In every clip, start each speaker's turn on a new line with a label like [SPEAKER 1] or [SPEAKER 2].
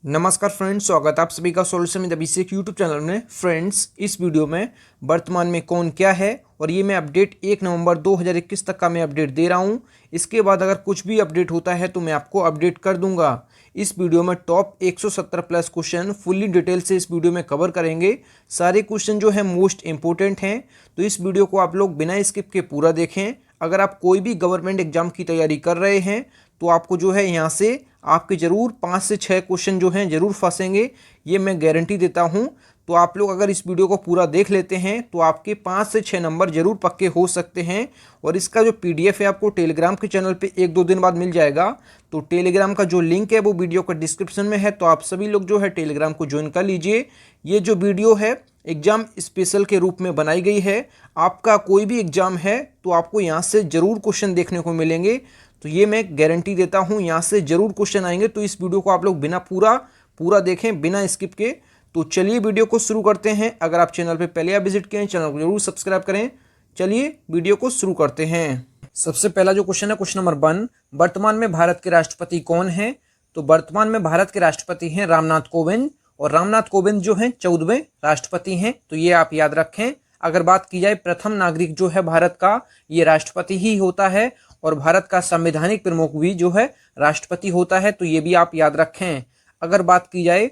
[SPEAKER 1] नमस्कार फ्रेंड्स, स्वागत आप सभी का solution with Abhishek YouTube channel में। फ्रेंड्स, इस वीडियो में वर्तमान में कौन क्या है और ये मैं अपडेट 1 नवंबर 2021 तक का मैं अपडेट दे रहा हूँ। इसके बाद अगर कुछ भी अपडेट होता है तो मैं आपको अपडेट कर दूंगा। इस वीडियो में top 170 plus question fully detail से इस वीडियो में कवर करेंगे। सारे क्वेश्चन जो है मोस्ट इंपॉर्टेंट हैं, तो इस वीडियो को आप लोग बिना स्किप के पूरा देखें। अगर आप कोई भी गवर्नमेंट एग्जाम की तैयारी कर रहे हैं तो आपको जो है यहाँ से आपके ज़रूर 5 से 6 क्वेश्चन जो हैं ज़रूर फंसेंगे, ये मैं गारंटी देता हूँ। तो आप लोग अगर इस वीडियो को पूरा देख लेते हैं तो आपके 5 से 6 नंबर ज़रूर पक्के हो सकते हैं। और इसका जो पीडीएफ है आपको टेलीग्राम के चैनल पे 1-2 दिन बाद मिल जाएगा। तो टेलीग्राम का जो लिंक है वो वीडियो का डिस्क्रिप्शन में है, तो आप सभी लोग जो है टेलीग्राम को ज्वाइन कर लीजिए। ये जो वीडियो है एग्ज़ाम स्पेशल के रूप में बनाई गई है। आपका कोई भी एग्ज़ाम है तो आपको यहाँ से ज़रूर क्वेश्चन देखने को मिलेंगे, तो ये मैं गारंटी देता हूँ यहाँ से ज़रूर क्वेश्चन आएंगे। तो इस वीडियो को आप लोग बिना पूरा देखें, बिना स्किप के। तो चलिए वीडियो को शुरू करते हैं। अगर आप चैनल पे पहले आप विजिट किए हैं, चैनल को जरूर सब्सक्राइब करें। चलिए वीडियो को शुरू करते हैं। सबसे पहला जो क्वेश्चन है, क्वेश्चन नंबर 1, वर्तमान में भारत के राष्ट्रपति कौन है? तो वर्तमान में भारत के राष्ट्रपति हैं रामनाथ कोविंद, और रामनाथ कोविंद जो हैं 14वें राष्ट्रपति हैं, तो ये आप याद रखें। अगर बात की जाए प्रथम नागरिक जो है भारत का, ये राष्ट्रपति ही होता है, और भारत का संवैधानिक प्रमुख भी जो है राष्ट्रपति होता है, तो ये भी आप याद रखें। अगर बात की जाए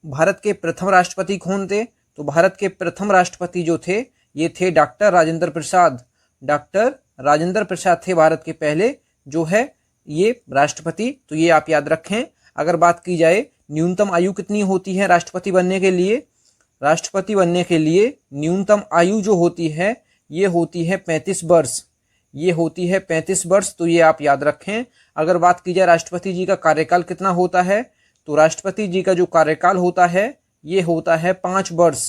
[SPEAKER 1] भारत के प्रथम राष्ट्रपति कौन थे, तो भारत के प्रथम राष्ट्रपति जो थे ये थे डॉक्टर राजेंद्र प्रसाद। डॉक्टर राजेंद्र प्रसाद थे भारत के पहले जो है ये राष्ट्रपति, तो ये आप याद रखें। अगर बात की जाए न्यूनतम आयु कितनी होती है राष्ट्रपति बनने के लिए, राष्ट्रपति बनने के लिए न्यूनतम आयु जो होती है ये होती है 35 वर्ष, ये होती है 35 वर्ष, तो ये आप याद रखें। अगर बात की जाए राष्ट्रपति जी का कार्यकाल कितना होता है, तो राष्ट्रपति जी का जो कार्यकाल होता है ये होता है 5 वर्ष।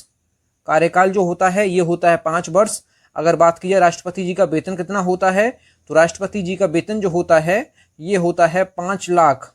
[SPEAKER 1] कार्यकाल जो होता है ये होता है 5 वर्ष। अगर बात की जाए राष्ट्रपति जी का वेतन कितना होता है, तो राष्ट्रपति जी का वेतन जो होता है ये होता है 5 लाख।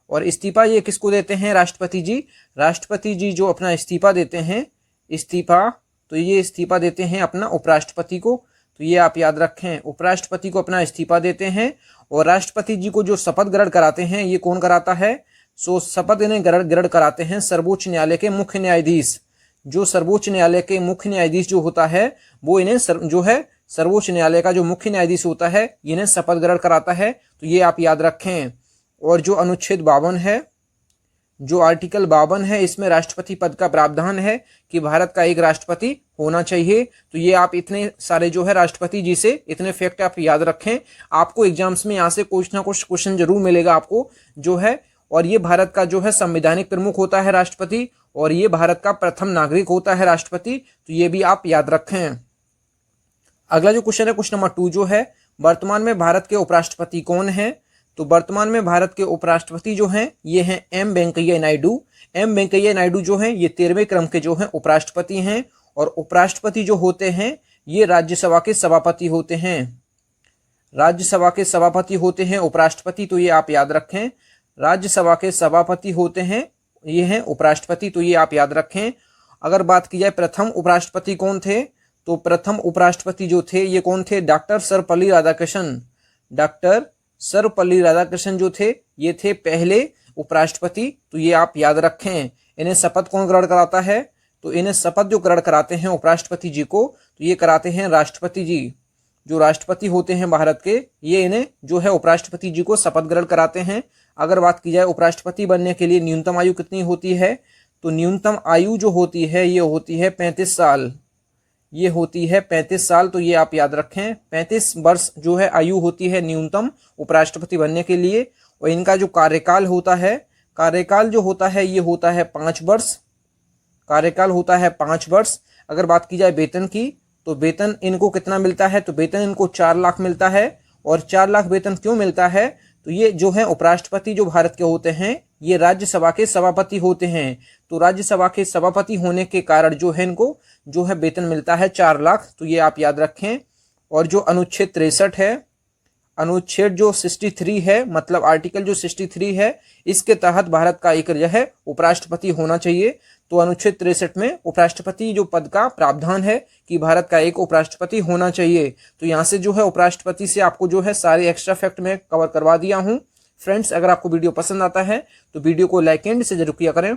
[SPEAKER 1] और इस्तीफा ये किसको देते हैं राष्ट्रपति जी? राष्ट्रपति जी जो अपना इस्तीफा देते हैं, इस्तीफा, तो ये इस्तीफा देते हैं अपना उपराष्ट्रपति को, तो ये आप याद रखें। उपराष्ट्रपति को अपना इस्तीफा देते हैं। और राष्ट्रपति जी को जो शपथ ग्रहण कराते हैं ये कौन कराता है? सो शपथ इन्हें ग्रहण कराते हैं सर्वोच्च न्यायालय के मुख्य न्यायाधीश। जो सर्वोच्च न्यायालय के मुख्य न्यायाधीश जो होता है वो इन्हें जो है सर्वोच्च न्यायालय का जो मुख्य न्यायाधीश होता है इन्हें शपथ ग्रहण कराता है, तो ये आप याद रखें। और जो अनुच्छेद 52 है, जो आर्टिकल 52 है, इसमें राष्ट्रपति पद का प्रावधान है कि भारत का एक राष्ट्रपति होना चाहिए। तो ये आप इतने सारे जो है राष्ट्रपति जी से इतने फैक्ट आप याद रखें। आपको एग्जाम्स में यहाँ से कुछ ना कुछ क्वेश्चन जरूर मिलेगा आपको जो है। और ये भारत का जो है संवैधानिक प्रमुख होता है राष्ट्रपति, और ये भारत का प्रथम नागरिक होता है राष्ट्रपति, तो ये भी आप याद रखें। अगला जो क्वेश्चन है, क्वेश्चन नंबर 2 जो है, वर्तमान में भारत के उपराष्ट्रपति कौन है? तो वर्तमान में भारत के उपराष्ट्रपति जो हैं ये हैं एम वेंकैया नायडू। एम वेंकैया नायडू जो हैं ये 13वें क्रम के जो हैं उपराष्ट्रपति हैं। और उपराष्ट्रपति जो होते हैं ये राज्यसभा के सभापति होते हैं। राज्यसभा के सभापति होते हैं उपराष्ट्रपति, तो ये आप याद रखें। राज्यसभा के सभापति होते हैं ये हैं उपराष्ट्रपति, तो ये आप याद रखें। अगर बात की जाए प्रथम उपराष्ट्रपति कौन थे, तो प्रथम उपराष्ट्रपति जो थे ये कौन थे? डॉक्टर सर्वपल्ली राधाकृष्णन। डॉक्टर सर्वपल्ली राधाकृष्णन जो थे ये थे पहले उपराष्ट्रपति, तो ये आप याद रखें। इन्हें शपथ कौन ग्रहण कराता है? तो इन्हें शपथ जो ग्रहण कराते हैं उपराष्ट्रपति जी को, तो ये कराते हैं राष्ट्रपति जी। जो राष्ट्रपति होते हैं भारत के, ये इन्हें जो है उपराष्ट्रपति जी को शपथ ग्रहण कराते हैं। अगर बात की जाए उपराष्ट्रपति बनने के लिए न्यूनतम आयु कितनी होती है, तो न्यूनतम आयु जो होती है ये होती है 35 साल, ये होती है 35 साल, तो ये आप याद रखें। 35 वर्ष जो है आयु होती है न्यूनतम उपराष्ट्रपति बनने के लिए। और इनका जो कार्यकाल होता है, कार्यकाल जो होता है ये होता है 5 वर्ष, कार्यकाल होता है 5 वर्ष। अगर बात की जाए वेतन की, तो वेतन इनको कितना मिलता है, तो वेतन इनको 4 लाख मिलता है। और 4 लाख वेतन क्यों मिलता है, तो ये जो है उपराष्ट्रपति जो भारत के होते हैं ये राज्यसभा के सभापति होते हैं, तो राज्यसभा के सभापति होने के कारण जो है इनको जो है वेतन मिलता है 4 लाख, तो ये आप याद रखें। और जो अनुच्छेद 63 है, अनुच्छेद जो 63 है, मतलब आर्टिकल जो 63 है, इसके तहत भारत का एक जो है उपराष्ट्रपति होना चाहिए। तो अनुच्छेद 63 में उपराष्ट्रपति जो पद का प्रावधान है कि भारत का एक उपराष्ट्रपति होना चाहिए। तो यहाँ से जो है उपराष्ट्रपति से आपको जो है सारे एक्स्ट्रा फैक्ट में कवर करवा दिया हूँ। फ्रेंड्स अगर आपको वीडियो पसंद आता है तो वीडियो को लाइक एंड से जरूर किया करें।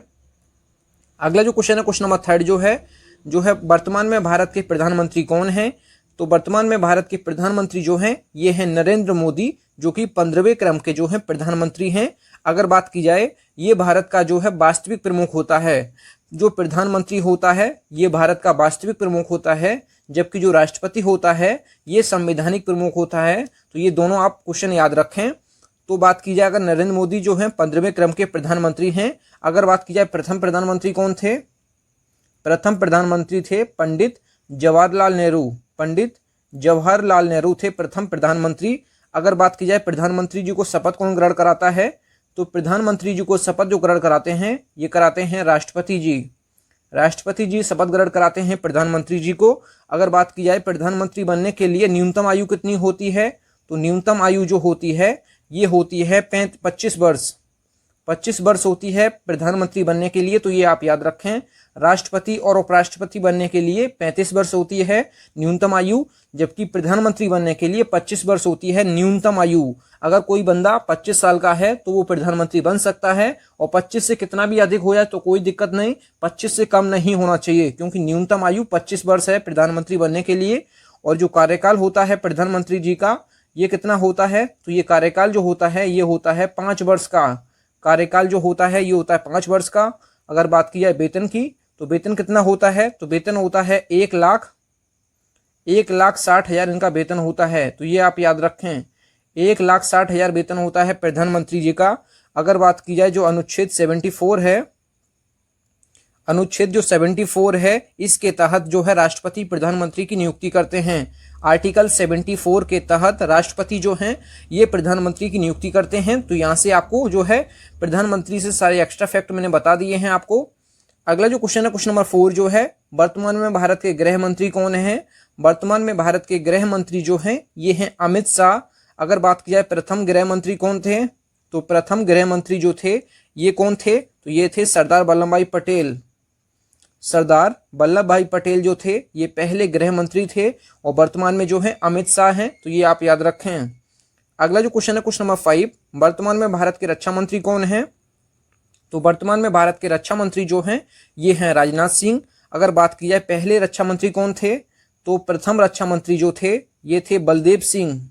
[SPEAKER 1] अगला जो क्वेश्चन है, क्वेश्चन नंबर 3 जो है वर्तमान में भारत के प्रधानमंत्री कौन हैं? तो वर्तमान में भारत के प्रधानमंत्री जो हैं ये हैं नरेंद्र मोदी, जो कि 15वें क्रम के जो हैं प्रधानमंत्री हैं। अगर बात की जाए, ये भारत का जो है वास्तविक प्रमुख होता है। जो प्रधानमंत्री होता है ये भारत का वास्तविक प्रमुख होता है, जबकि जो राष्ट्रपति होता है ये संवैधानिक प्रमुख होता है। तो ये दोनों आप क्वेश्चन याद रखें। तो बात की जाए, अगर नरेंद्र मोदी जो हैं 15वें क्रम के प्रधानमंत्री हैं। अगर बात की जाए प्रथम प्रधानमंत्री कौन थे? प्रथम प्रधानमंत्री थे पंडित जवाहरलाल नेहरू। पंडित जवाहरलाल नेहरू थे प्रथम प्रधानमंत्री। अगर बात की जाए प्रधानमंत्री जी को शपथ कौन ग्रहण कराता है? तो प्रधानमंत्री जी को शपथ जो ग्रहण कराते हैं ये कराते हैं राष्ट्रपति जी। राष्ट्रपति जी शपथ ग्रहण कराते हैं प्रधानमंत्री जी को। अगर बात की जाए प्रधानमंत्री बनने के लिए न्यूनतम आयु कितनी होती है? तो न्यूनतम आयु जो होती है ये होती है 25 वर्ष। 25 वर्ष होती है प्रधानमंत्री बनने के लिए, तो ये आप याद रखें। राष्ट्रपति और उपराष्ट्रपति बनने के लिए 35 वर्ष होती है न्यूनतम आयु, जबकि प्रधानमंत्री बनने के लिए 25 वर्ष होती है न्यूनतम आयु। अगर कोई बंदा 25 साल का है तो वो प्रधानमंत्री बन सकता है, और 25 से कितना भी अधिक हो जाए तो कोई दिक्कत नहीं, 25 से कम नहीं होना चाहिए, क्योंकि न्यूनतम आयु 25 वर्ष है प्रधानमंत्री बनने के लिए। और जो कार्यकाल होता है प्रधानमंत्री जी का ये कितना होता है? तो ये कार्यकाल जो होता है ये होता है 5 वर्ष का। कार्यकाल जो होता है ये होता है 5 वर्ष का। अगर बात की जाए वेतन की, तो वेतन कितना होता है? तो वेतन होता है 1,60,000 इनका वेतन होता है। तो ये आप याद रखें, 1,60,000 वेतन होता है प्रधानमंत्री जी का। अगर बात की जाए जो अनुच्छेद 74 है, अनुच्छेद जो 74 है इसके तहत जो है राष्ट्रपति प्रधानमंत्री की नियुक्ति करते हैं। आर्टिकल 74 के तहत राष्ट्रपति जो हैं ये प्रधानमंत्री की नियुक्ति करते हैं। तो यहाँ से आपको जो है प्रधानमंत्री से सारे एक्स्ट्रा फैक्ट मैंने बता दिए हैं आपको। अगला जो क्वेश्चन है, क्वेश्चन नंबर 4 जो है वर्तमान में भारत के गृह मंत्री कौन हैं? वर्तमान में भारत के गृह मंत्री जो हैं ये हैं अमित शाह। अगर बात की जाए प्रथम गृह मंत्री कौन थे? तो प्रथम गृह मंत्री जो थे ये कौन थे? तो ये थे सरदार वल्लभ भाई पटेल। सरदार वल्लभ भाई पटेल जो थे ये पहले गृह मंत्री थे, और वर्तमान में जो है अमित शाह हैं। तो ये आप याद रखें। अगला जो क्वेश्चन है, क्वेश्चन नंबर 5 वर्तमान में भारत के रक्षा मंत्री कौन हैं? तो वर्तमान में भारत के रक्षा मंत्री जो हैं ये हैं राजनाथ सिंह। अगर बात की जाए पहले रक्षा मंत्री कौन थे? तो प्रथम रक्षा मंत्री जो थे ये थे बलदेव सिंह।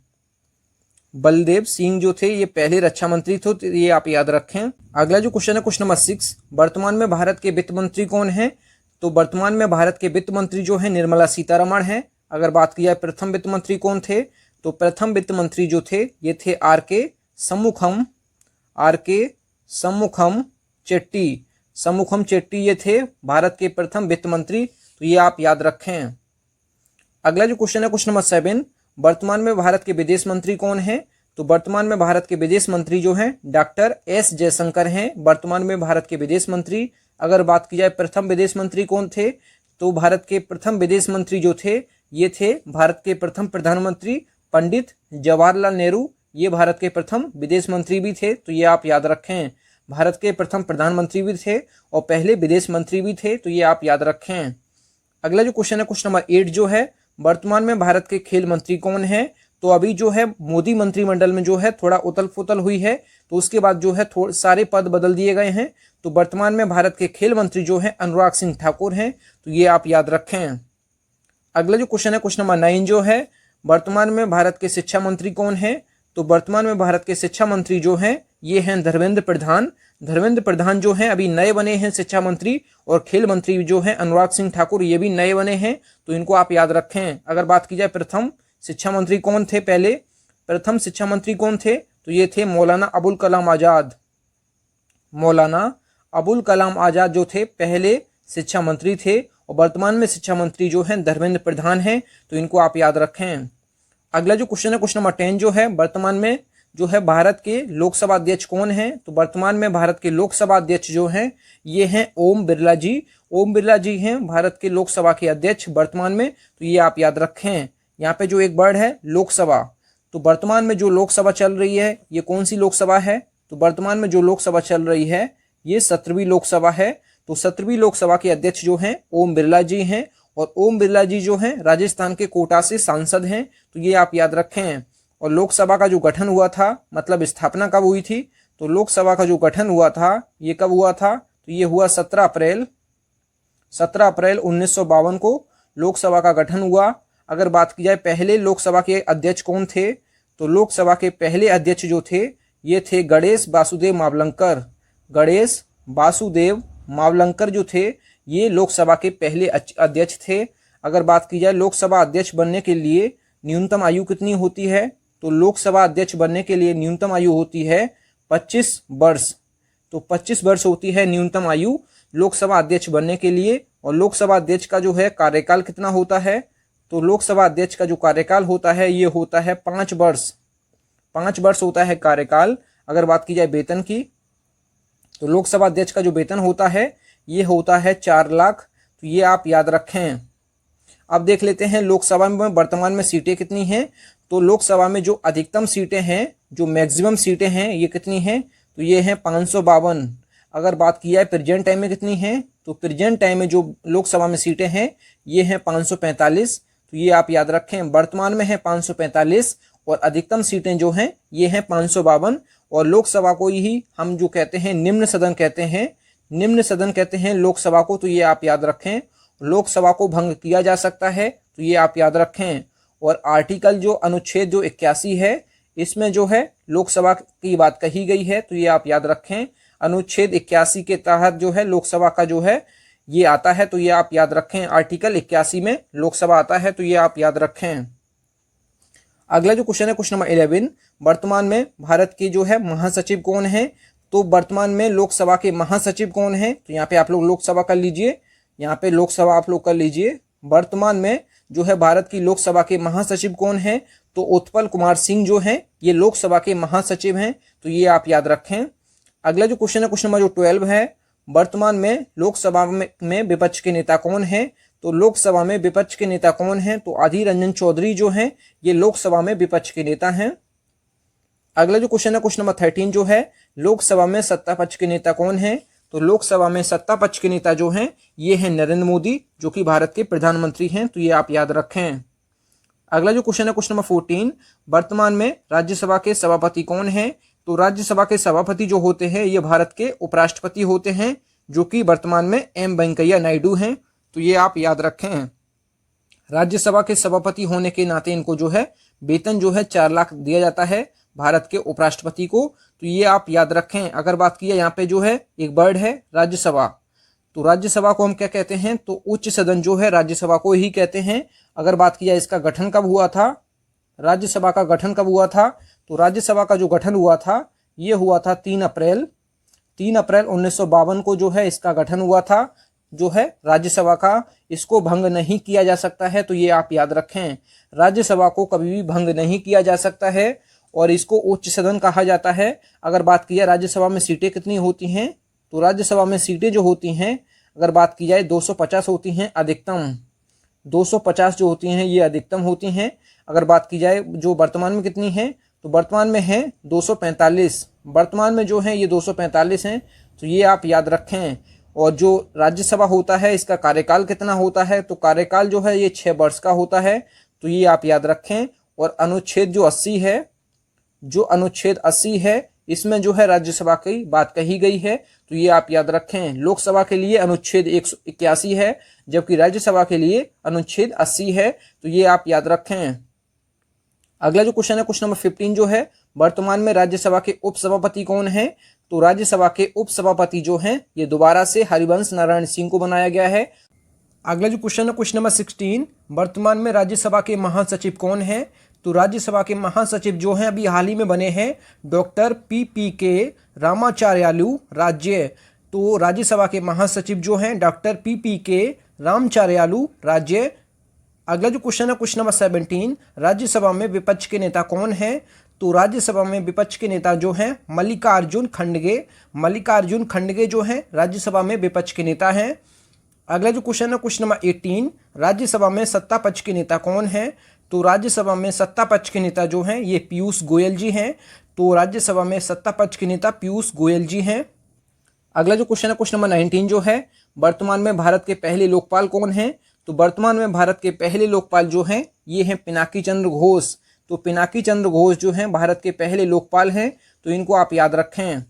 [SPEAKER 1] बलदेव सिंह जो थे ये पहले रक्षा मंत्री थे, तो ये आप याद रखें। अगला जो क्वेश्चन है, क्वेश्चन नंबर 6 वर्तमान में भारत के वित्त मंत्री कौन हैं? तो वर्तमान में भारत के वित्त मंत्री जो है निर्मला सीतारमण हैं। अगर बात की जाए प्रथम वित्त मंत्री कौन थे? तो प्रथम वित्त मंत्री जो थे ये थे आर के समुखम चेट्टी ये थे भारत के प्रथम वित्त मंत्री। तो ये आप याद रखें। अगला जो क्वेश्चन है, क्वेश्चन नंबर 7 वर्तमान में भारत के विदेश मंत्री कौन हैं? तो वर्तमान में भारत के विदेश मंत्री जो हैं डॉक्टर एस जयशंकर हैं वर्तमान में भारत के विदेश मंत्री। अगर बात की जाए प्रथम विदेश मंत्री कौन थे? तो भारत के प्रथम विदेश मंत्री जो थे ये थे भारत के प्रथम प्रधानमंत्री पंडित जवाहरलाल नेहरू। ये भारत के प्रथम विदेश मंत्री भी थे। तो ये आप याद रखें, भारत के प्रथम प्रधानमंत्री भी थे और पहले विदेश मंत्री भी थे। तो ये आप याद रखें। अगला जो क्वेश्चन है, क्वेश्चन नंबर 8 जो है वर्तमान में भारत के खेल मंत्री कौन है? तो अभी जो है मोदी मंत्रिमंडल में जो है थोड़ा उथल पुथल हुई है, तो उसके बाद जो है सारे पद बदल दिए गए हैं। तो वर्तमान में भारत के खेल मंत्री जो है अनुराग सिंह ठाकुर हैं। तो ये आप याद रखें। अगला जो क्वेश्चन है, क्वेश्चन नंबर 9 जो है वर्तमान में भारत के शिक्षा मंत्री कौन है? तो वर्तमान में भारत के शिक्षा मंत्री जो हैं ये हैं धर्मेंद्र प्रधान। धर्मेंद्र प्रधान जो हैं अभी नए बने हैं शिक्षा मंत्री, और खेल मंत्री जो हैं अनुराग सिंह ठाकुर ये भी नए बने हैं। तो इनको आप याद रखें। अगर बात की जाए प्रथम शिक्षा मंत्री कौन थे? पहले प्रथम शिक्षा मंत्री कौन थे? तो ये थे मौलाना अबुल कलाम आज़ाद। मौलाना अबुल कलाम आज़ाद जो थे पहले शिक्षा मंत्री थे, और वर्तमान में शिक्षा मंत्री जो हैं धर्मेंद्र प्रधान हैं। तो इनको आप याद रखें। अगला जो क्वेश्चन है, क्वेश्चन नंबर 10 जो है वर्तमान में जो है भारत के लोकसभा अध्यक्ष कौन हैं? तो वर्तमान में भारत के लोकसभा अध्यक्ष जो हैं ये हैं ओम बिरला जी। ओम बिरला जी हैं भारत के लोकसभा के अध्यक्ष वर्तमान में। तो ये आप याद रखें। यहाँ पे जो एक वर्ड है लोकसभा, तो वर्तमान में जो लोकसभा चल रही है ये कौन सी लोकसभा है? तो वर्तमान में जो लोकसभा चल रही है ये 17वीं लोकसभा है। तो 17वीं लोकसभा के अध्यक्ष जो हैं ओम बिरला जी हैं, और ओम बिरला जी जो हैं राजस्थान के कोटा से सांसद हैं। तो ये आप याद रखें। और लोकसभा का जो गठन हुआ था, मतलब स्थापना कब हुई थी, तो लोकसभा का जो गठन हुआ था ये कब हुआ था, तो ये हुआ 17 अप्रैल 1952 को लोकसभा का गठन हुआ। अगर बात की जाए पहले लोकसभा के अध्यक्ष कौन थे, तो लोकसभा के पहले अध्यक्ष जो थे ये थे गणेश वासुदेव मावलंकर। गणेश वासुदेव मावलंकर जो थे ये लोकसभा के पहले अध्यक्ष थे। अगर बात की जाए लोकसभा अध्यक्ष बनने के लिए न्यूनतम आयु कितनी होती है, तो लोकसभा अध्यक्ष बनने के लिए न्यूनतम आयु होती है 25 वर्ष। तो 25 वर्ष होती है न्यूनतम आयु लोकसभा अध्यक्ष बनने के लिए। और लोकसभा अध्यक्ष का जो है कार्यकाल कितना होता है, तो लोकसभा अध्यक्ष का जो कार्यकाल होता है ये होता है 5 वर्ष। 5 वर्ष होता है कार्यकाल। अगर बात की जाए वेतन की, तो लोकसभा अध्यक्ष का जो वेतन होता है ये होता है 4 लाख। तो ये आप याद रखें। अब देख लेते हैं लोकसभा में वर्तमान में सीटें कितनी हैं। तो लोकसभा में जो अधिकतम सीटें हैं, जो मैक्सिमम सीटें हैं, ये कितनी हैं, तो ये हैं 552। अगर बात की जाए प्रेजेंट टाइम में कितनी हैं, तो प्रेजेंट टाइम में जो लोकसभा में सीटें हैं ये हैं 545। तो ये आप याद रखें, वर्तमान में है 545 और अधिकतम सीटें जो हैं ये हैं 552। और लोकसभा को ही हम जो कहते हैं निम्न सदन कहते हैं, निम्न सदन कहते हैं लोकसभा को। तो ये आप याद रखें। लोकसभा को भंग किया जा सकता है, तो ये आप याद रखें। और आर्टिकल जो अनुच्छेद जो 81 है इसमें जो है लोकसभा की बात कही गई है, तो ये आप याद रखें। अनुच्छेद 81 के तहत जो है लोकसभा का जो है ये आता है, तो ये आप याद रखें। आर्टिकल 81 में लोकसभा आता है, तो ये आप याद रखें। अगला जो क्वेश्चन है क्वेश्चन नंबर 11, वर्तमान में भारत के जो है महासचिव कौन है। तो वर्तमान में लोकसभा के महासचिव कौन है, तो यहाँ पे आप लोग लोकसभा कर लीजिए, यहाँ पे लोकसभा आप लोग कर लीजिए। वर्तमान में जो है भारत की लोकसभा के महासचिव कौन है, तो उत्पल कुमार सिंह जो हैं ये लोकसभा के महासचिव हैं, तो ये आप याद रखें। अगला जो क्वेश्चन है क्वेश्चन नंबर जो 12 है, वर्तमान में लोकसभा में विपक्ष के नेता कौन है। तो लोकसभा में विपक्ष के नेता कौन है, तो अधीर रंजन चौधरी जो हैं ये लोकसभा में विपक्ष के नेता हैं। अगला जो क्वेश्चन है क्वेश्चन नंबर 13 जो है, लोकसभा में सत्ता पक्ष के नेता कौन है। तो लोकसभा में सत्ता पक्ष के नेता जो हैं ये हैं नरेंद्र मोदी, जो कि भारत के प्रधानमंत्री हैं, तो ये आप याद रखें। अगला जो क्वेश्चन है क्वेश्चन नंबर 14, वर्तमान में राज्यसभा के सभापति कौन है। तो राज्यसभा के सभापति जो होते हैं ये भारत के उपराष्ट्रपति होते हैं, जो कि वर्तमान में एम वेंकैया नायडू हैं, तो ये आप याद रखें। राज्यसभा के सभापति होने के नाते इनको जो है वेतन जो है 4 लाख दिया जाता है भारत के उपराष्ट्रपति को, तो ये आप याद रखें। अगर बात की जाए यहाँ पे जो है एक वर्ड है राज्यसभा, तो राज्यसभा को हम क्या कहते हैं, तो उच्च सदन जो है राज्यसभा को ही कहते हैं। अगर बात की जाए इसका गठन कब हुआ था, राज्यसभा का गठन कब हुआ था, तो राज्यसभा का जो गठन हुआ था ये हुआ था 3 अप्रैल 1952 को जो है इसका गठन हुआ था, जो है राज्यसभा का। इसको भंग नहीं किया जा सकता है, तो ये आप याद रखें। राज्यसभा को कभी भी भंग नहीं किया जा सकता है और इसको उच्च सदन कहा जाता है। अगर बात की जाए राज्यसभा में सीटें कितनी होती हैं, तो राज्यसभा में सीटें जो होती हैं अगर बात की जाए 250 होती हैं अधिकतम। 250 जो होती हैं ये अधिकतम होती हैं। अगर बात की जाए जो वर्तमान में कितनी है, तो वर्तमान में है 245। वर्तमान में जो है ये 245 हैं, तो ये आप याद रखें। और जो राज्यसभा होता है इसका कार्यकाल कितना होता है, तो कार्यकाल जो है ये 6 वर्ष का होता है, तो ये आप याद रखें। और अनुच्छेद जो 80 है, जो अनुच्छेद 80 है इसमें जो है राज्यसभा की बात कही गई है, तो ये आप याद रखें। लोकसभा के लिए अनुच्छेद 181 है, जबकि राज्यसभा के लिए अनुच्छेद 80 है, तो ये आप याद रखें। अगला जो क्वेश्चन है क्वेश्चन नंबर 15 जो है, वर्तमान में राज्यसभा के उपसभापति कौन है। तो राज्यसभा के उपसभापति जो हैं ये दोबारा से हरिवंश नारायण सिंह को बनाया गया है। अगला जो क्वेश्चन है क्वेश्चन नंबर 16, वर्तमान में राज्यसभा के महासचिव कौन है। तो राज्यसभा के महासचिव जो हैं अभी हाल ही में बने हैं डॉक्टर PPK रामाचार्यालु राज्य। तो राज्यसभा के महासचिव जो हैं डॉक्टर PPK रामाचार्यालु राज्य। अगला जो क्वेश्चन है क्वेश्चन नंबर 17, राज्यसभा में विपक्ष के नेता कौन है। तो राज्यसभा में विपक्ष के नेता जो हैं मल्लिकार्जुन खड़गे। मल्लिकार्जुन खड़गे जो हैं राज्यसभा में विपक्ष के नेता हैं। अगला जो क्वेश्चन है क्वेश्चन नंबर 18, राज्यसभा में सत्ता पक्ष के नेता कौन है। तो राज्यसभा में सत्ता पक्ष के नेता जो हैं ये पीयूष गोयल जी हैं। तो राज्यसभा में सत्ता पक्ष के नेता पीयूष गोयल जी हैं। अगला जो क्वेश्चन है क्वेश्चन नंबर 19 जो है, वर्तमान में भारत के पहले लोकपाल कौन हैं। तो वर्तमान में भारत के पहले लोकपाल जो हैं ये हैं पिनाकी चंद्र घोष। तो पिनाकी चंद्र घोष जो हैं भारत के पहले लोकपाल हैं, तो इनको आप याद रखें।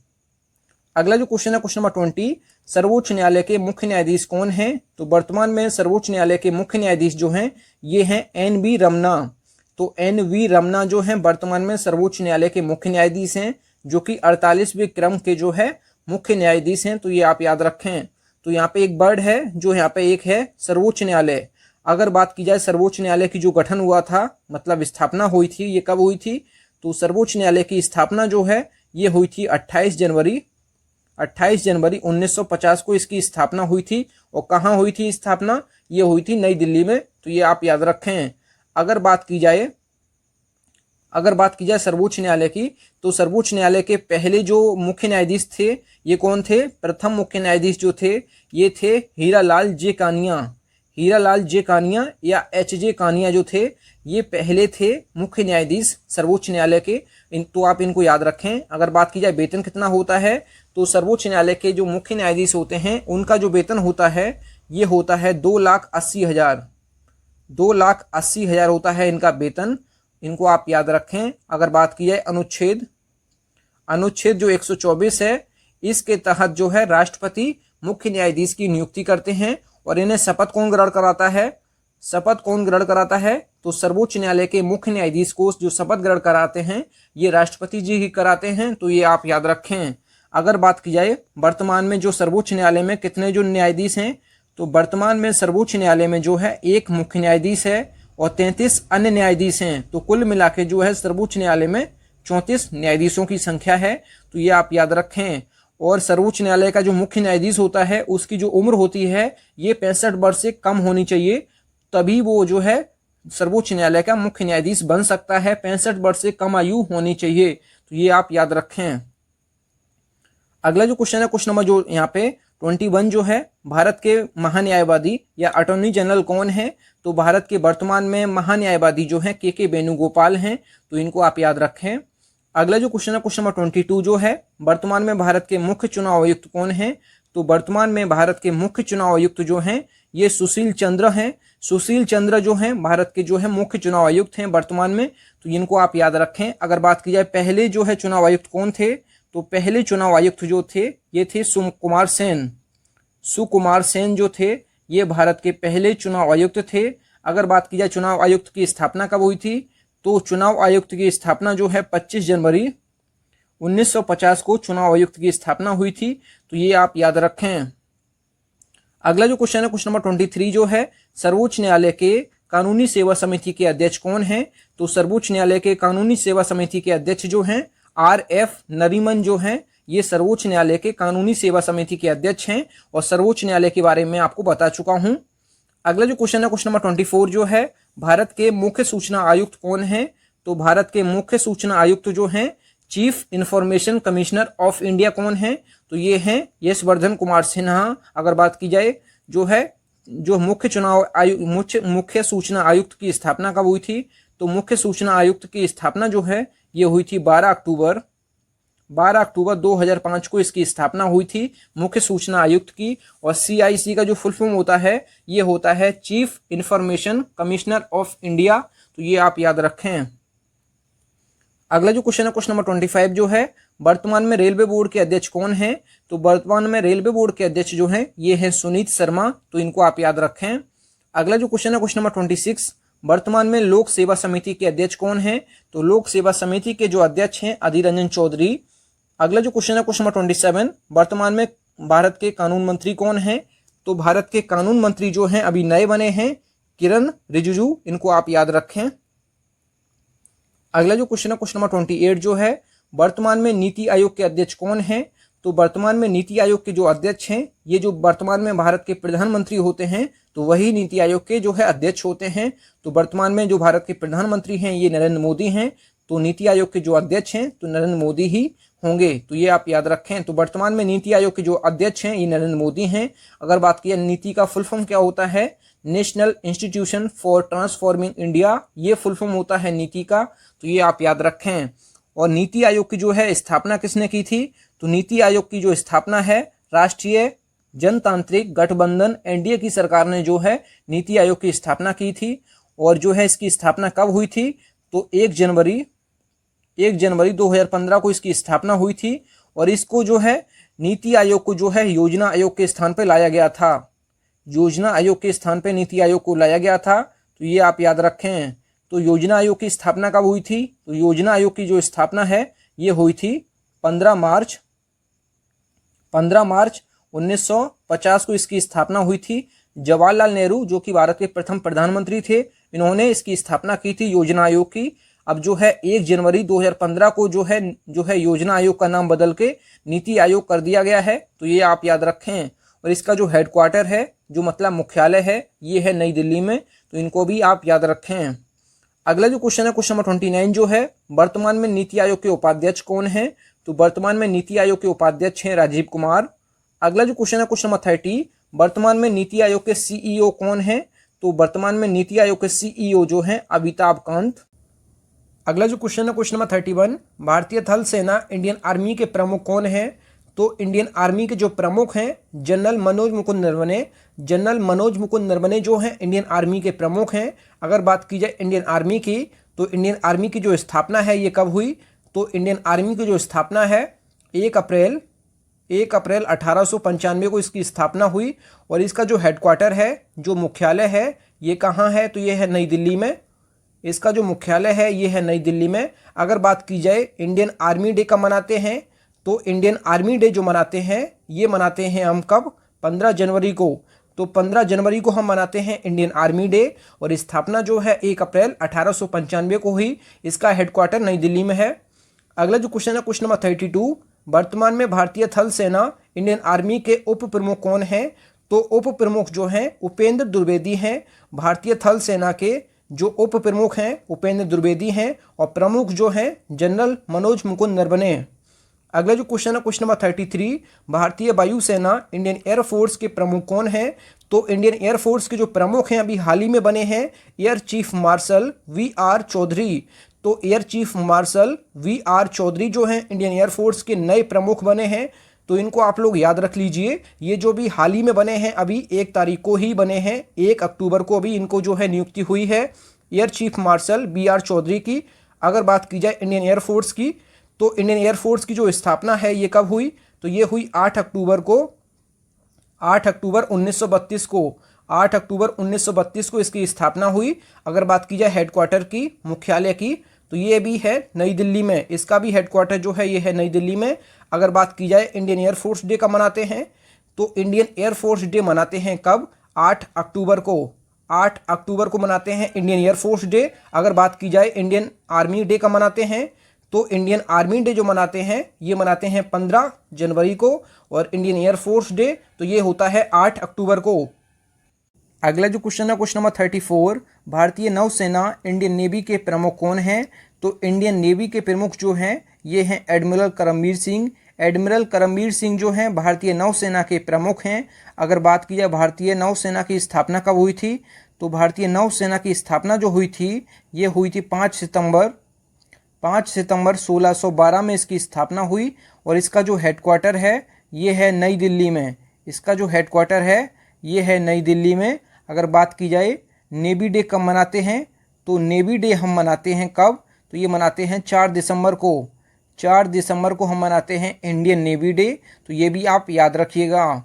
[SPEAKER 1] अगला जो क्वेश्चन है क्वेश्चन नंबर 20, सर्वोच्च न्यायालय के मुख्य न्यायाधीश कौन हैं? तो वर्तमान में सर्वोच्च न्यायालय के मुख्य न्यायाधीश जो हैं ये हैं एन.वी. रमन्ना। तो एन.वी. रमन्ना जो हैं वर्तमान में सर्वोच्च न्यायालय के मुख्य न्यायाधीश हैं, जो कि 48वें क्रम के जो है मुख्य न्यायाधीश हैं। तो ये आप याद रखें। तो यहाँ पे एक वर्ड है जो यहाँ पे एक है सर्वोच्च न्यायालय। अगर बात की जाए सर्वोच्च न्यायालय की जो गठन हुआ था, मतलब स्थापना हुई थी, ये कब हुई थी? तो सर्वोच्च न्यायालय की स्थापना जो है ये हुई थी 28 जनवरी 1950 को इसकी स्थापना हुई थी। और कहाँ हुई थी स्थापना? ये हुई थी नई दिल्ली में। तो ये आप याद रखें। अगर बात की जाए सर्वोच्च न्यायालय की, तो सर्वोच्च न्यायालय के पहले जो मुख्य न्यायाधीश थे ये कौन थे? प्रथम मुख्य न्यायाधीश जो थे ये थे हीरालाल जे कानिया या एच.जे. कानिया जो थे ये पहले थे मुख्य न्यायाधीश सर्वोच्च न्यायालय के। तो आप इनको याद रखें। अगर बात की जाए वेतन कितना होता है, तो सर्वोच्च न्यायालय के जो मुख्य न्यायाधीश होते हैं उनका जो वेतन होता है ये होता है 2,80,000 होता है इनका वेतन। इनको आप याद रखें। अगर बात की जाए अनुच्छेद जो 124 है, इसके तहत जो है राष्ट्रपति मुख्य न्यायाधीश की नियुक्ति करते हैं। और इन्हें शपथ कौन ग्रहण कराता है? तो सर्वोच्च न्यायालय के मुख्य न्यायाधीश को जो शपथ ग्रहण कराते हैं ये राष्ट्रपति जी ही कराते हैं। तो ये आप याद रखें। अगर बात की जाए वर्तमान में जो सर्वोच्च न्यायालय में कितने जो न्यायाधीश हैं, तो वर्तमान में सर्वोच्च न्यायालय में जो है एक मुख्य न्यायाधीश है और 33 अन्य न्यायाधीश हैं। तो कुल मिला के जो है सर्वोच्च न्यायालय में 34 न्यायाधीशों की संख्या है। तो ये आप याद रखें। और सर्वोच्च न्यायालय का जो मुख्य न्यायाधीश होता है उसकी जो उम्र होती है ये 65 वर्ष से कम होनी चाहिए, तभी वो जो है सर्वोच्च न्यायालय का मुख्य न्यायाधीश बन सकता है। 65 वर्ष से कम आयु होनी चाहिए। तो ये आप याद रखें। अगला जो क्वेश्चन है क्वेश्चन नंबर जो यहाँ पे 21 जो है, भारत के महान्यायवादी या अटॉर्नी जनरल कौन है? तो भारत के वर्तमान में महान्यायवादी जो है के वेणुगोपाल हैं। तो इनको आप याद रखें। अगला जो क्वेश्चन है क्वेश्चन नंबर 22 जो है, वर्तमान में भारत के मुख्य चुनाव आयुक्त कौन है? तो वर्तमान में भारत के मुख्य चुनाव आयुक्त जो हैं ये सुशील चंद्र हैं। सुशील चंद्र जो हैं भारत के जो है मुख्य चुनाव आयुक्त हैं वर्तमान में। तो इनको आप याद रखें। अगर बात की जाए पहले जो है चुनाव आयुक्त कौन थे, तो पहले चुनाव आयुक्त जो थे ये थे सुकुमार सेन जो थे ये भारत के पहले चुनाव आयुक्त थे। अगर बात की जाए चुनाव आयुक्त की स्थापना कब हुई थी, तो चुनाव आयुक्त की स्थापना जो है 25 जनवरी 1950 को चुनाव आयुक्त की स्थापना हुई थी। तो ये आप याद रखें। अगला जो क्वेश्चन है क्वेश्चन नंबर 23 जो है, सर्वोच्च न्यायालय के कानूनी सेवा समिति के अध्यक्ष कौन है? तो सर्वोच्च न्यायालय के कानूनी सेवा समिति के अध्यक्ष जो हैं आर.एफ. नरीमन जो हैं ये सर्वोच्च न्यायालय के कानूनी सेवा समिति के अध्यक्ष हैं। और सर्वोच्च न्यायालय के बारे में आपको बता चुका हूं। अगला जो क्वेश्चन है क्वेश्चन नंबर 24 जो है, भारत के मुख्य सूचना आयुक्त कौन है? तो भारत के मुख्य सूचना आयुक्त जो हैं chief information commissioner of India कौन है? तो ये हैं यशवर्धन कुमार सिन्हा। अगर बात की जाए जो है जो मुख्य सूचना आयुक्त की स्थापना कब हुई थी, तो मुख्य सूचना आयुक्त की स्थापना जो है ये हुई थी 12 अक्टूबर 2005 को इसकी स्थापना हुई थी मुख्य सूचना आयुक्त की। और CIC का जो फुल फॉर्म होता है ये होता है chief information commissioner of India. तो ये आप याद रखें। अगला जो क्वेश्चन है क्वेश्चन नंबर 25 जो है, वर्तमान में रेलवे बोर्ड के अध्यक्ष कौन है? तो वर्तमान में रेलवे बोर्ड के अध्यक्ष जो हैं ये हैं सुनीत शर्मा। तो इनको आप याद रखें। अगला जो क्वेश्चन है क्वेश्चन नंबर 26, वर्तमान में लोक सेवा समिति के अध्यक्ष कौन है? तो लोक सेवा समिति के जो अध्यक्ष हैं अधीर रंजन चौधरी। अगला जो क्वेश्चन है क्वेश्चन नंबर 27, वर्तमान में भारत के कानून मंत्री कौन है? तो भारत के कानून मंत्री जो हैं अभी नए बने हैं किरण रिजिजू। इनको आप याद रखें। अगला जो क्वेश्चन है क्वेश्चन नंबर 28 जो है, वर्तमान में नीति आयोग के अध्यक्ष कौन है? तो वर्तमान में नीति आयोग के जो अध्यक्ष हैं ये जो वर्तमान में भारत के प्रधानमंत्री होते हैं तो वही नीति आयोग के जो है अध्यक्ष होते हैं। तो वर्तमान में जो भारत के प्रधानमंत्री हैं ये नरेंद्र मोदी हैं। तो नीति आयोग के जो अध्यक्ष हैं तो नरेंद्र मोदी ही होंगे। तो ये आप याद रखें। तो वर्तमान में नीति आयोग के जो अध्यक्ष हैं ये नरेंद्र मोदी हैं। अगर बात की नीति का फुल फॉर्म क्या होता है, national institution for transforming India, ये फुल फॉर्म होता है नीति का। तो ये आप याद रखें। और नीति आयोग की जो है स्थापना किसने की थी? तो नीति आयोग की जो स्थापना है राष्ट्रीय जनतांत्रिक गठबंधन NDA की सरकार ने जो है नीति आयोग की स्थापना की थी। और जो है इसकी स्थापना कब हुई थी? तो 1 जनवरी 2015 को इसकी स्थापना हुई थी और इसको जो है नीति आयोग को जो है योजना आयोग के स्थान पर लाया गया था। योजना आयोग के स्थान पर नीति आयोग को लाया गया था, तो ये आप याद रखें। तो योजना आयोग की स्थापना कब हुई थी? तो योजना आयोग की जो स्थापना है ये हुई थी 15 मार्च 1950 को इसकी स्थापना हुई थी। जवाहरलाल नेहरू जो कि भारत के प्रथम प्रधानमंत्री थे, इन्होंने इसकी स्थापना की थी योजना आयोग की। अब जो है 1 जनवरी 2015 को जो है योजना आयोग का नाम बदल के नीति आयोग कर दिया गया है, तो ये आप याद रखें। और इसका जो हेडक्वार्टर है, जो मतलब मुख्यालय है, ये है नई दिल्ली में, तो इनको भी आप याद रखें। अगला जो क्वेश्चन है, क्वेश्चन नंबर 29 जो है, वर्तमान में नीति आयोग के उपाध्यक्ष कौन है? तो वर्तमान में नीति आयोग के उपाध्यक्ष हैं राजीव कुमार। अगला जो क्वेश्चन है, क्वेश्चन नंबर 30, वर्तमान में नीति आयोग के सीईओ कौन है? तो वर्तमान में नीति आयोग के सीईओ जो हैं अमिताभ कांत। अगला जो क्वेश्चन है, क्वेश्चन नंबर 31, भारतीय थल सेना इंडियन आर्मी के प्रमुख कौन है? तो इंडियन आर्मी के जो प्रमुख हैं जनरल मनोज मुकुंद नरवणे जो हैं इंडियन आर्मी के प्रमुख हैं। अगर बात की जाए इंडियन आर्मी की, तो इंडियन आर्मी की जो स्थापना है ये कब हुई? तो इंडियन आर्मी की जो स्थापना है 1 अप्रैल 1895 को इसकी स्थापना हुई। और इसका जो हेडक्वार्टर है, जो मुख्यालय है, ये कहाँ है? तो ये है नई दिल्ली में। इसका जो मुख्यालय है ये है नई दिल्ली में। अगर बात की जाए इंडियन आर्मी डे कब मनाते हैं, तो इंडियन आर्मी डे जो मनाते हैं ये मनाते हैं हम कब? 15 जनवरी को। तो 15 जनवरी को हम मनाते हैं इंडियन आर्मी डे। और स्थापना जो है 1 अप्रैल 1895 को हुई। इसका हेडक्वार्टर नई दिल्ली में है। अगला जो क्वेश्चन है, क्वेश्चन नंबर 32, वर्तमान में भारतीय थल सेना इंडियन आर्मी के उप प्रमुख कौन है? तो उप प्रमुख जो हैं उपेंद्र द्विवेदी हैं। भारतीय थल सेना के जो उप प्रमुख हैं उपेंद्र द्विवेदी हैं और प्रमुख जो हैं जनरल मनोज मुकुंद नरवणे। अगला जो क्वेश्चन है, क्वेश्चन नंबर 33, भारतीय वायुसेना इंडियन एयरफोर्स के प्रमुख कौन है? तो इंडियन एयरफोर्स के जो प्रमुख हैं अभी हाल ही में बने हैं air chief marshal VR Chaudhary. तो air chief marshal VR Chaudhary जो हैं इंडियन एयरफोर्स के नए प्रमुख बने हैं। तो इनको आप लोग याद रख लीजिए। ये जो भी हाल ही में बने हैं, अभी 1 तारीख को ही बने हैं, 1 अक्टूबर को अभी इनको जो है नियुक्ति हुई है air chief marshal VR Chaudhary की। अगर बात की जाए इंडियन एयरफोर्स की, तो इंडियन एयरफोर्स की जो स्थापना है ये कब हुई? तो ये हुई 8 अक्टूबर 1932 को इसकी स्थापना हुई। अगर बात की जाए हेडक्वार्टर की, मुख्यालय की, तो ये भी है नई दिल्ली में। इसका भी हेडक्वार्टर जो है ये है नई दिल्ली में। अगर बात की जाए इंडियन एयरफोर्स डे कब मनाते हैं, तो इंडियन एयरफोर्स डे मनाते हैं कब? 8 अक्टूबर को मनाते हैं इंडियन एयरफोर्स डे। अगर बात की जाए इंडियन आर्मी डे कब मनाते हैं, तो इंडियन आर्मी डे जो मनाते हैं ये मनाते हैं 15 जनवरी को। और इंडियन एयरफोर्स डे तो ये होता है 8 अक्टूबर को। अगला जो क्वेश्चन है, क्वेश्चन नंबर 34, भारतीय नौसेना इंडियन नेवी के प्रमुख कौन हैं? तो इंडियन नेवी के प्रमुख जो हैं ये हैं एडमिरल करमबीर सिंह। एडमिरल करमबीर सिंह जो हैं भारतीय नौसेना के प्रमुख हैं। अगर बात की जाए भारतीय नौसेना की स्थापना कब हुई थी, तो भारतीय नौसेना की स्थापना जो हुई थी ये हुई थी 5 सितंबर 1612 में इसकी स्थापना हुई। और इसका जो हेडक्वार्टर है ये है नई दिल्ली में। इसका जो हेडक्वार्टर है ये है नई दिल्ली में। अगर बात की जाए नेवी डे कब मनाते हैं, तो नेवी डे हम मनाते हैं कब? तो ये मनाते हैं 4 दिसंबर को हम मनाते हैं इंडियन नेवी डे। तो ये भी आप याद रखिएगा।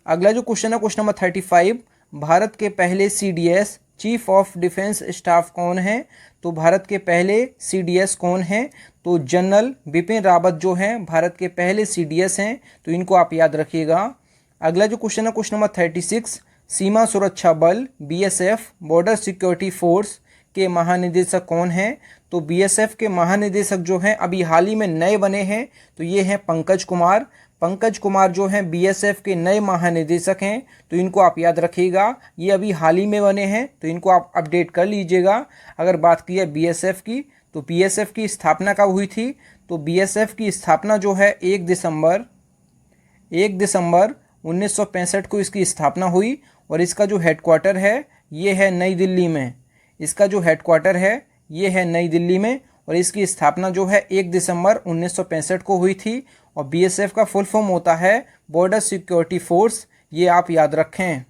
[SPEAKER 1] अगला जो क्वेश्चन है, क्वेश्चन नंबर 35, भारत के पहले CDS chief of defence staff कौन है? तो भारत के पहले CDS कौन है? तो जनरल बिपिन रावत जो हैं भारत के पहले CDS हैं। तो इनको आप याद रखिएगा। अगला जो क्वेश्चन है, क्वेश्चन नंबर 36, सीमा सुरक्षा बल BSF बॉर्डर सिक्योरिटी फोर्स के महानिदेशक कौन हैं? तो BSF के महानिदेशक जो हैं अभी हाल ही में नए बने हैं, तो ये हैं पंकज कुमार जो हैं BSF के नए महानिदेशक हैं। तो इनको आप याद रखिएगा, ये अभी हाल ही में बने हैं, तो इनको आप अपडेट कर लीजिएगा। अगर बात की है BSF की, तो BSF की स्थापना कब हुई थी? तो BSF की स्थापना जो है 1 दिसंबर 1965 को इसकी स्थापना हुई। और इसका जो हेडक्वार्टर है ये है नई दिल्ली में। और इसकी स्थापना जो है 1 दिसंबर 1965 को हुई थी। और BSF का फुल फॉर्म होता है बॉर्डर सिक्योरिटी फोर्स, ये आप याद रखें।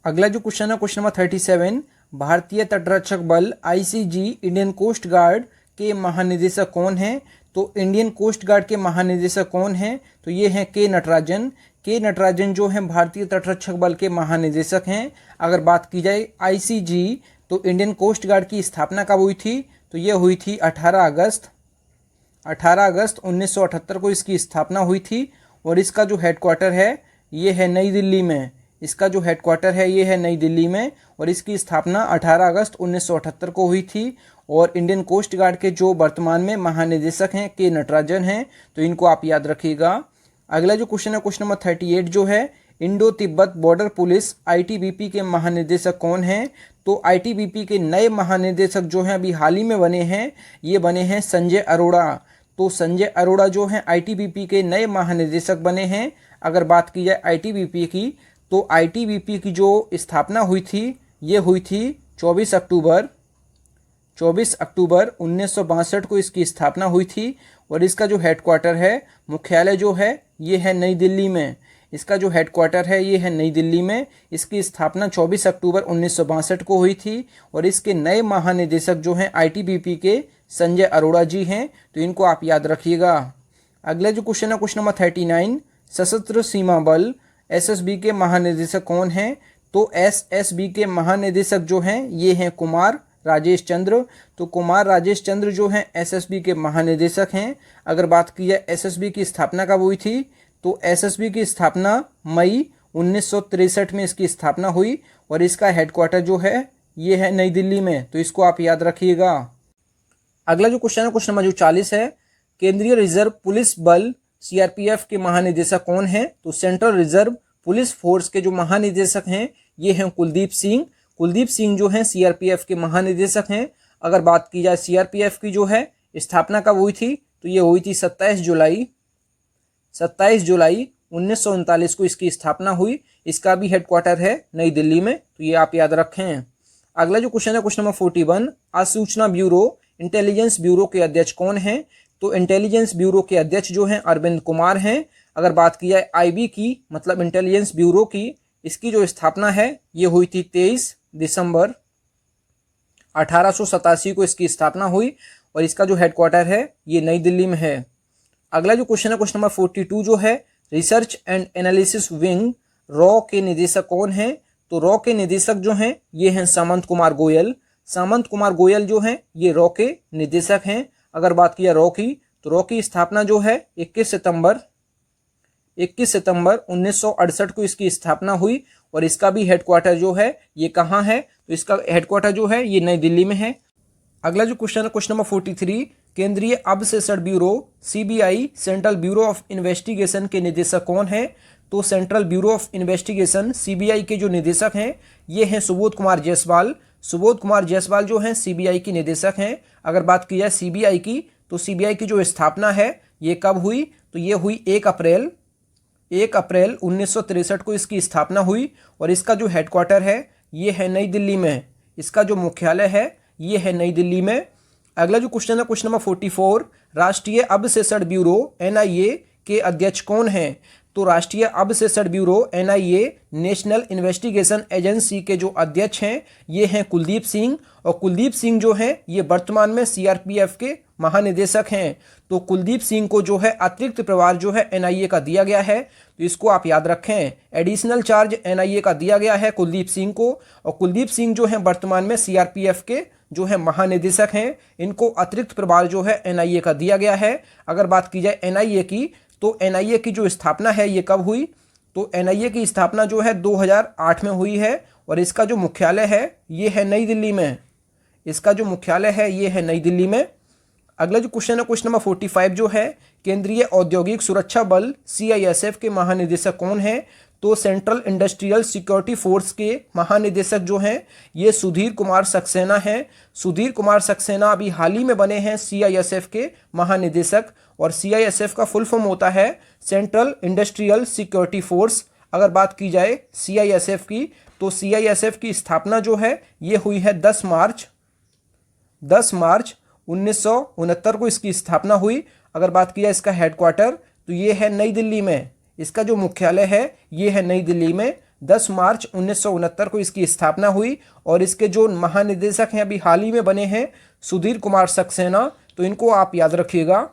[SPEAKER 1] अगला जो क्वेश्चन है, क्वेश्चन नंबर 37, भारतीय तटरक्षक बल आईसीजी इंडियन कोस्ट गार्ड के महानिदेशक कौन हैं? तो इंडियन कोस्ट गार्ड के महानिदेशक कौन हैं? तो ये हैं के नटराजन। के नटराजन जो हैं भारतीय तटरक्षक बल के महानिदेशक हैं। अगर बात की जाए आईसीजी, तो इंडियन कोस्ट गार्ड की स्थापना कब हुई थी? तो ये हुई थी 18 अगस्त 1978 को इसकी स्थापना हुई थी। और इसका जो हेडक्वार्टर है ये है नई दिल्ली में। इसका जो हेडक्वार्टर है ये है नई दिल्ली में और इसकी स्थापना 18 अगस्त 1978 को हुई थी। और इंडियन कोस्ट गार्ड के जो वर्तमान में महानिदेशक हैं के नटराजन हैं, तो इनको आप याद रखिएगा। अगला जो क्वेश्चन है क्वेश्चन नंबर 38 जो है, Indo Tibet border police ITBP के महानिदेशक कौन हैं? तो आईटीबीपी के नए महानिदेशक जो हैं अभी हाल ही में बने हैं, ये बने हैं संजय अरोड़ा। तो संजय अरोड़ा जो हैं आईटीबीपी के नए महानिदेशक बने हैं। अगर बात की जाए आईटीबीपी की, तो आईटीबीपी की जो स्थापना हुई थी ये हुई थी 24 अक्टूबर 1962 को इसकी स्थापना हुई थी। और इसका जो हेडक्वार्टर है, मुख्यालय जो है ये है नई दिल्ली में। इसका जो हेडक्वार्टर है ये है नई दिल्ली में। इसकी स्थापना 24 अक्टूबर 1962 को हुई थी। और इसके नए महानिदेशक जो हैं आईटीबीपी के संजय अरोड़ा जी हैं, तो इनको आप याद रखिएगा। अगला जो क्वेश्चन है क्वेश्चन नंबर 39, सशस्त्र सीमा बल एसएसबी के महानिदेशक कौन हैं? तो एसएसबी के महानिदेशक जो हैं ये हैं कुमार राजेश चंद्र। तो कुमार राजेश चंद्र जो हैं एसएसबी के महानिदेशक हैं। अगर बात की जाए एसएसबी की स्थापना कब हुई थी? तो एसएसबी की स्थापना मई 1963 में इसकी स्थापना हुई। और इसका हेडक्वार्टर जो है ये है नई दिल्ली में। तो इसको आप याद रखिएगा। अगला जो क्वेश्चन है क्वेश्चन नंबर जो 40 है, केंद्रीय रिजर्व पुलिस बल सीआरपीएफ के महानिदेशक कौन हैं? तो सेंट्रल रिजर्व पुलिस फोर्स के जो महानिदेशक हैं ये हैं कुलदीप सिंह। कुलदीप सिंह जो हैं सीआरपीएफ के महानिदेशक हैं। अगर बात की जाए सीआरपीएफ की जो है स्थापना कब हुई थी? तो ये हुई थी 27 जुलाई 1939 को इसकी स्थापना हुई। इसका भी हेडक्वार्टर है नई दिल्ली में। तो ये आप याद रखें। अगला जो क्वेश्चन है क्वेश्चन नंबर 41, सूचना ब्यूरो इंटेलिजेंस ब्यूरो के अध्यक्ष कौन हैं? तो इंटेलिजेंस ब्यूरो के अध्यक्ष जो हैं अरविंद कुमार हैं। अगर बात की जाए आईबी की, मतलब इंटेलिजेंस ब्यूरो की, इसकी जो स्थापना है ये हुई थी 23 दिसंबर 1887 को इसकी स्थापना हुई। और इसका जो हेडक्वार्टर है ये नई दिल्ली में है। अगला जो क्वेश्चन है क्वेश्चन नंबर 42 जो है, research and analysis wing raw के निदेशक कौन हैं? तो रॉ के निदेशक जो हैं ये हैं सामंत कुमार गोयल। सामंत कुमार गोयल जो हैं ये रॉ के निदेशक हैं। अगर बात किया रॉ की, तो रॉ की स्थापना जो है 21 सितंबर 1968 को इसकी स्थापना हुई। और इसका भी हेडक्वार्टर जो है ये कहाँ है? तो इसका हेडक्वार्टर जो है ये नई दिल्ली में है। अगला जो क्वेश्चन है क्वेश्चन नंबर 43, केंद्रीय अवशेषण bureau CBI central bureau of investigation के निदेशक कौन है? तो central bureau of investigation CBI के जो निदेशक हैं ये हैं सुबोध कुमार जायसवाल। सुबोध कुमार जायसवाल जो हैं सीबीआई के निदेशक हैं। अगर बात की जाए सीबीआई की, तो सीबीआई की जो स्थापना है ये कब हुई? तो ये हुई 1 अप्रैल 1963 को इसकी स्थापना हुई। और इसका जो हेडक्वार्टर है ये है नई दिल्ली में। इसका जो मुख्यालय है ये है नई दिल्ली में। अगला जो क्वेश्चन है क्वेश्चन नंबर 44, राष्ट्रीय अवशेषण ब्यूरो एनआईए के अध्यक्ष कौन हैं? तो राष्ट्रीय अवशेषण bureau NIA national investigation agency के जो अध्यक्ष हैं ये हैं कुलदीप सिंह। और कुलदीप सिंह जो हैं ये वर्तमान में सीआरपीएफ के महानिदेशक हैं। तो कुलदीप सिंह को जो है अतिरिक्त प्रभार जो है एनआईए का दिया गया है। तो इसको आप याद रखें, एडिशनल चार्ज एनआईए का दिया गया है कुलदीप सिंह को। और कुलदीप सिंह जो हैं वर्तमान में सीआरपीएफ के जो है महानिदेशक हैं। इनको अतिरिक्त प्रभार जो है एनआईए का दिया गया है। अगर बात की जाए एनआईए की, तो एनआईए की जो स्थापना है ये कब हुई? तो एनआईए की स्थापना जो है 2008 में हुई है। और इसका जो मुख्यालय है ये है नई दिल्ली में। इसका जो मुख्यालय है ये है नई दिल्ली में। अगला जो क्वेश्चन है क्वेश्चन नंबर 45 जो है, केंद्रीय औद्योगिक सुरक्षा बल सीआईएसएफ के महानिदेशक कौन हैं? तो सेंट्रल इंडस्ट्रियल सिक्योरिटी फोर्स के महानिदेशक जो हैं ये सुधीर कुमार सक्सेना हैं। सुधीर कुमार सक्सेना अभी हाल ही में बने हैं सीआईएसएफ के महानिदेशक। और सीआईएसएफ का फुल फॉर्म होता है सेंट्रल इंडस्ट्रियल सिक्योरिटी फोर्स। अगर बात की जाए सीआईएसएफ की, तो सीआईएसएफ की स्थापना जो है ये हुई है 10 मार्च 1969 को इसकी स्थापना हुई। अगर बात की जाए इसका हेडक्वार्टर, तो ये है नई दिल्ली में। इसका जो मुख्यालय है ये है नई दिल्ली में। 10 मार्च 1969 को इसकी स्थापना हुई और इसके जो महानिदेशक हैं अभी हाल ही में बने हैं सुधीर कुमार सक्सेना, तो इनको आप याद रखिएगा।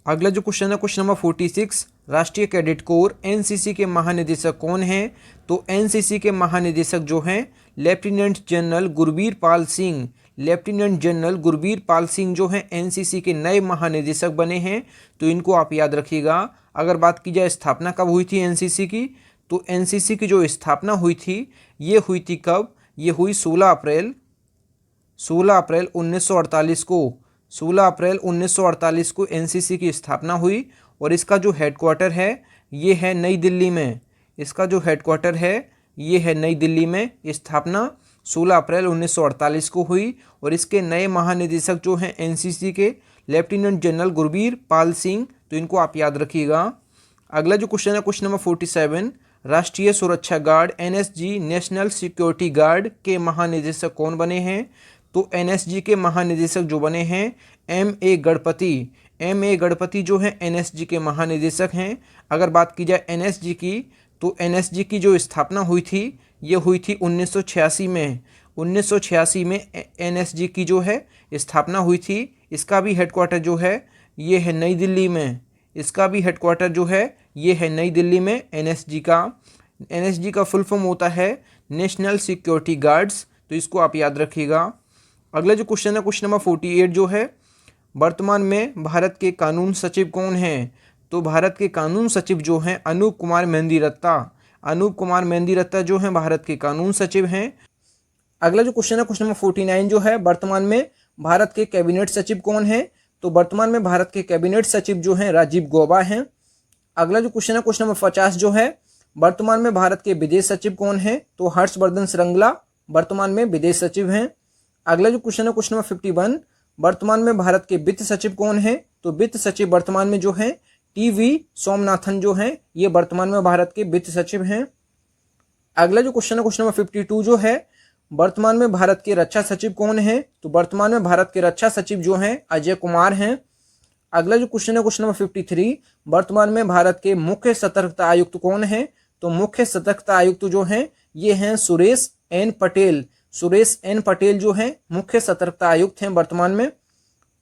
[SPEAKER 1] अगला जो क्वेश्चन है क्वेश्चन नंबर 46, राष्ट्रीय कैडेट कोर एनसीसी के महानिदेशक कौन हैं? तो एनसीसी के महानिदेशक जो हैं lieutenant general Gurbir Pal Singh, lieutenant general Gurbir Pal Singh जो हैं एनसीसी के नए महानिदेशक बने हैं, तो इनको आप याद रखिएगा। अगर बात की जाए स्थापना कब हुई थी एनसीसी की, तो एनसीसी की जो स्थापना हुई थी ये हुई थी कब? ये हुई 16 अप्रैल 1948 को। 16 अप्रैल 1948 को एनसीसी की स्थापना हुई और इसका जो हेडक्वार्टर है ये है नई दिल्ली में। इसका जो हेडक्वार्टर है ये है नई दिल्ली में। स्थापना 16 अप्रैल 1948 को हुई और इसके नए महानिदेशक जो हैं एनसीसी के लेफ्टिनेंट जनरल गुरबीर पाल सिंह, तो इनको आप याद रखिएगा। अगला जो क्वेश्चन है क्वेश्चन नंबर 47, राष्ट्रीय सुरक्षा guard NSG national security guard के महानिदेशक कौन बने हैं? तो एनएसजी के महानिदेशक जो बने हैं एम.ए. गणपति। एम.ए. गणपति जो हैं एनएसजी के महानिदेशक हैं। अगर बात की जाए एनएसजी की, तो एनएसजी की जो स्थापना हुई थी ये हुई थी 1986 में। 1986 में एनएसजी की जो है स्थापना हुई थी। इसका भी हेडक्वार्टर जो है ये है नई दिल्ली में। इसका भी हेडक्वार्टर जो है ये है नई दिल्ली में एनएसजी का। एनएसजी का फुल फॉर्म होता है नेशनल सिक्योरिटी गार्ड्स, तो इसको आप याद रखिएगा। अगला जो क्वेश्चन है क्वेश्चन नंबर 48 जो है, वर्तमान में भारत के कानून सचिव कौन हैं? तो भारत के कानून सचिव जो हैं अनूप कुमार मेहंदीरत्ता। अनूप कुमार मेहंदीरत्ता जो हैं भारत के कानून सचिव हैं। अगला जो क्वेश्चन है क्वेश्चन नंबर 49 जो है, वर्तमान में भारत के कैबिनेट सचिव कौन हैं? तो वर्तमान में भारत के कैबिनेट सचिव जो हैं राजीव गौबा हैं। अगला जो क्वेश्चन है क्वेश्चन नंबर 50 जो है, वर्तमान में भारत के विदेश सचिव कौन हैं? तो हर्षवर्धन श्रृंगला वर्तमान में विदेश सचिव हैं। अगला जो क्वेश्चन है क्वेश्चन नंबर 51, वर्तमान में भारत के वित्त सचिव कौन हैं? तो वित्त सचिव वर्तमान में जो हैं टी.वी. सोमनाथन जो हैं ये वर्तमान में भारत के वित्त सचिव हैं। अगला जो क्वेश्चन है क्वेश्चन नंबर 52 जो है, वर्तमान में भारत के रक्षा सचिव कौन हैं? तो वर्तमान में भारत के रक्षा सचिव जो हैं अजय कुमार हैं। अगला जो क्वेश्चन है क्वेश्चन नंबर 53, वर्तमान में भारत के मुख्य सतर्कता आयुक्त कौन हैं? तो मुख्य सतर्कता आयुक्त जो हैं ये हैं सुरेश एन पटेल। सुरेश एन पटेल जो हैं मुख्य सतर्कता आयुक्त हैं वर्तमान में।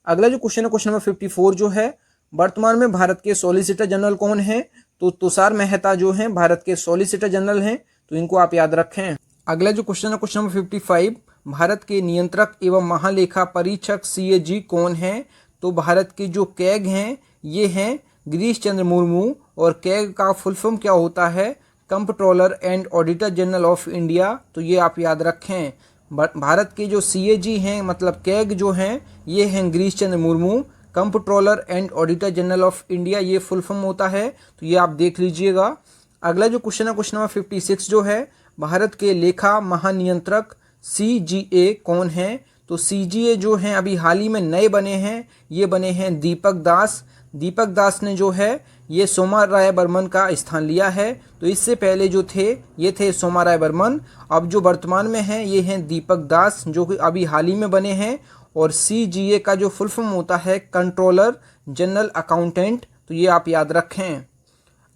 [SPEAKER 1] अगला जो क्वेश्चन है क्वेश्चन नंबर 54 जो है, वर्तमान में भारत के सॉलिसिटर जनरल कौन हैं? तो तुषार मेहता जो हैं भारत के सॉलिसिटर जनरल हैं, तो इनको आप याद रखें। अगला जो क्वेश्चन है क्वेश्चन नंबर 55, भारत के नियंत्रक एवं महालेखा परीक्षक सीएजी कौन हैं? तो भारत के जो कैग हैं ये हैं गिरीश चंद्र मुर्मू। और कैग का फुल फॉर्म क्या होता है? Comptroller and auditor general of India, तो ये आप याद रखें। भारत के जो सीएजी हैं मतलब कैग जो हैं ये हैं Girish Chandra Murmu. Comptroller and auditor general of India ये फुल फॉर्म होता है, तो ये आप देख लीजिएगा। अगला जो क्वेश्चन है क्वेश्चन नंबर 56 जो है, भारत के लेखा महानियंत्रक सीजीए कौन हैं? तो सीजीए जो हैं अभी हाल ही में नए बने हैं, ये बने हैं दीपक दास। दीपक दास ने जो है ये सोमा राय बर्मन का स्थान लिया है। तो इससे पहले जो थे ये थे सोमा राय बर्मन, अब जो वर्तमान में हैं ये हैं दीपक दास जो कि अभी हाल ही में बने हैं। और सीजीए का जो फुल फॉर्म होता है कंट्रोलर जनरल अकाउंटेंट, तो ये आप याद रखें।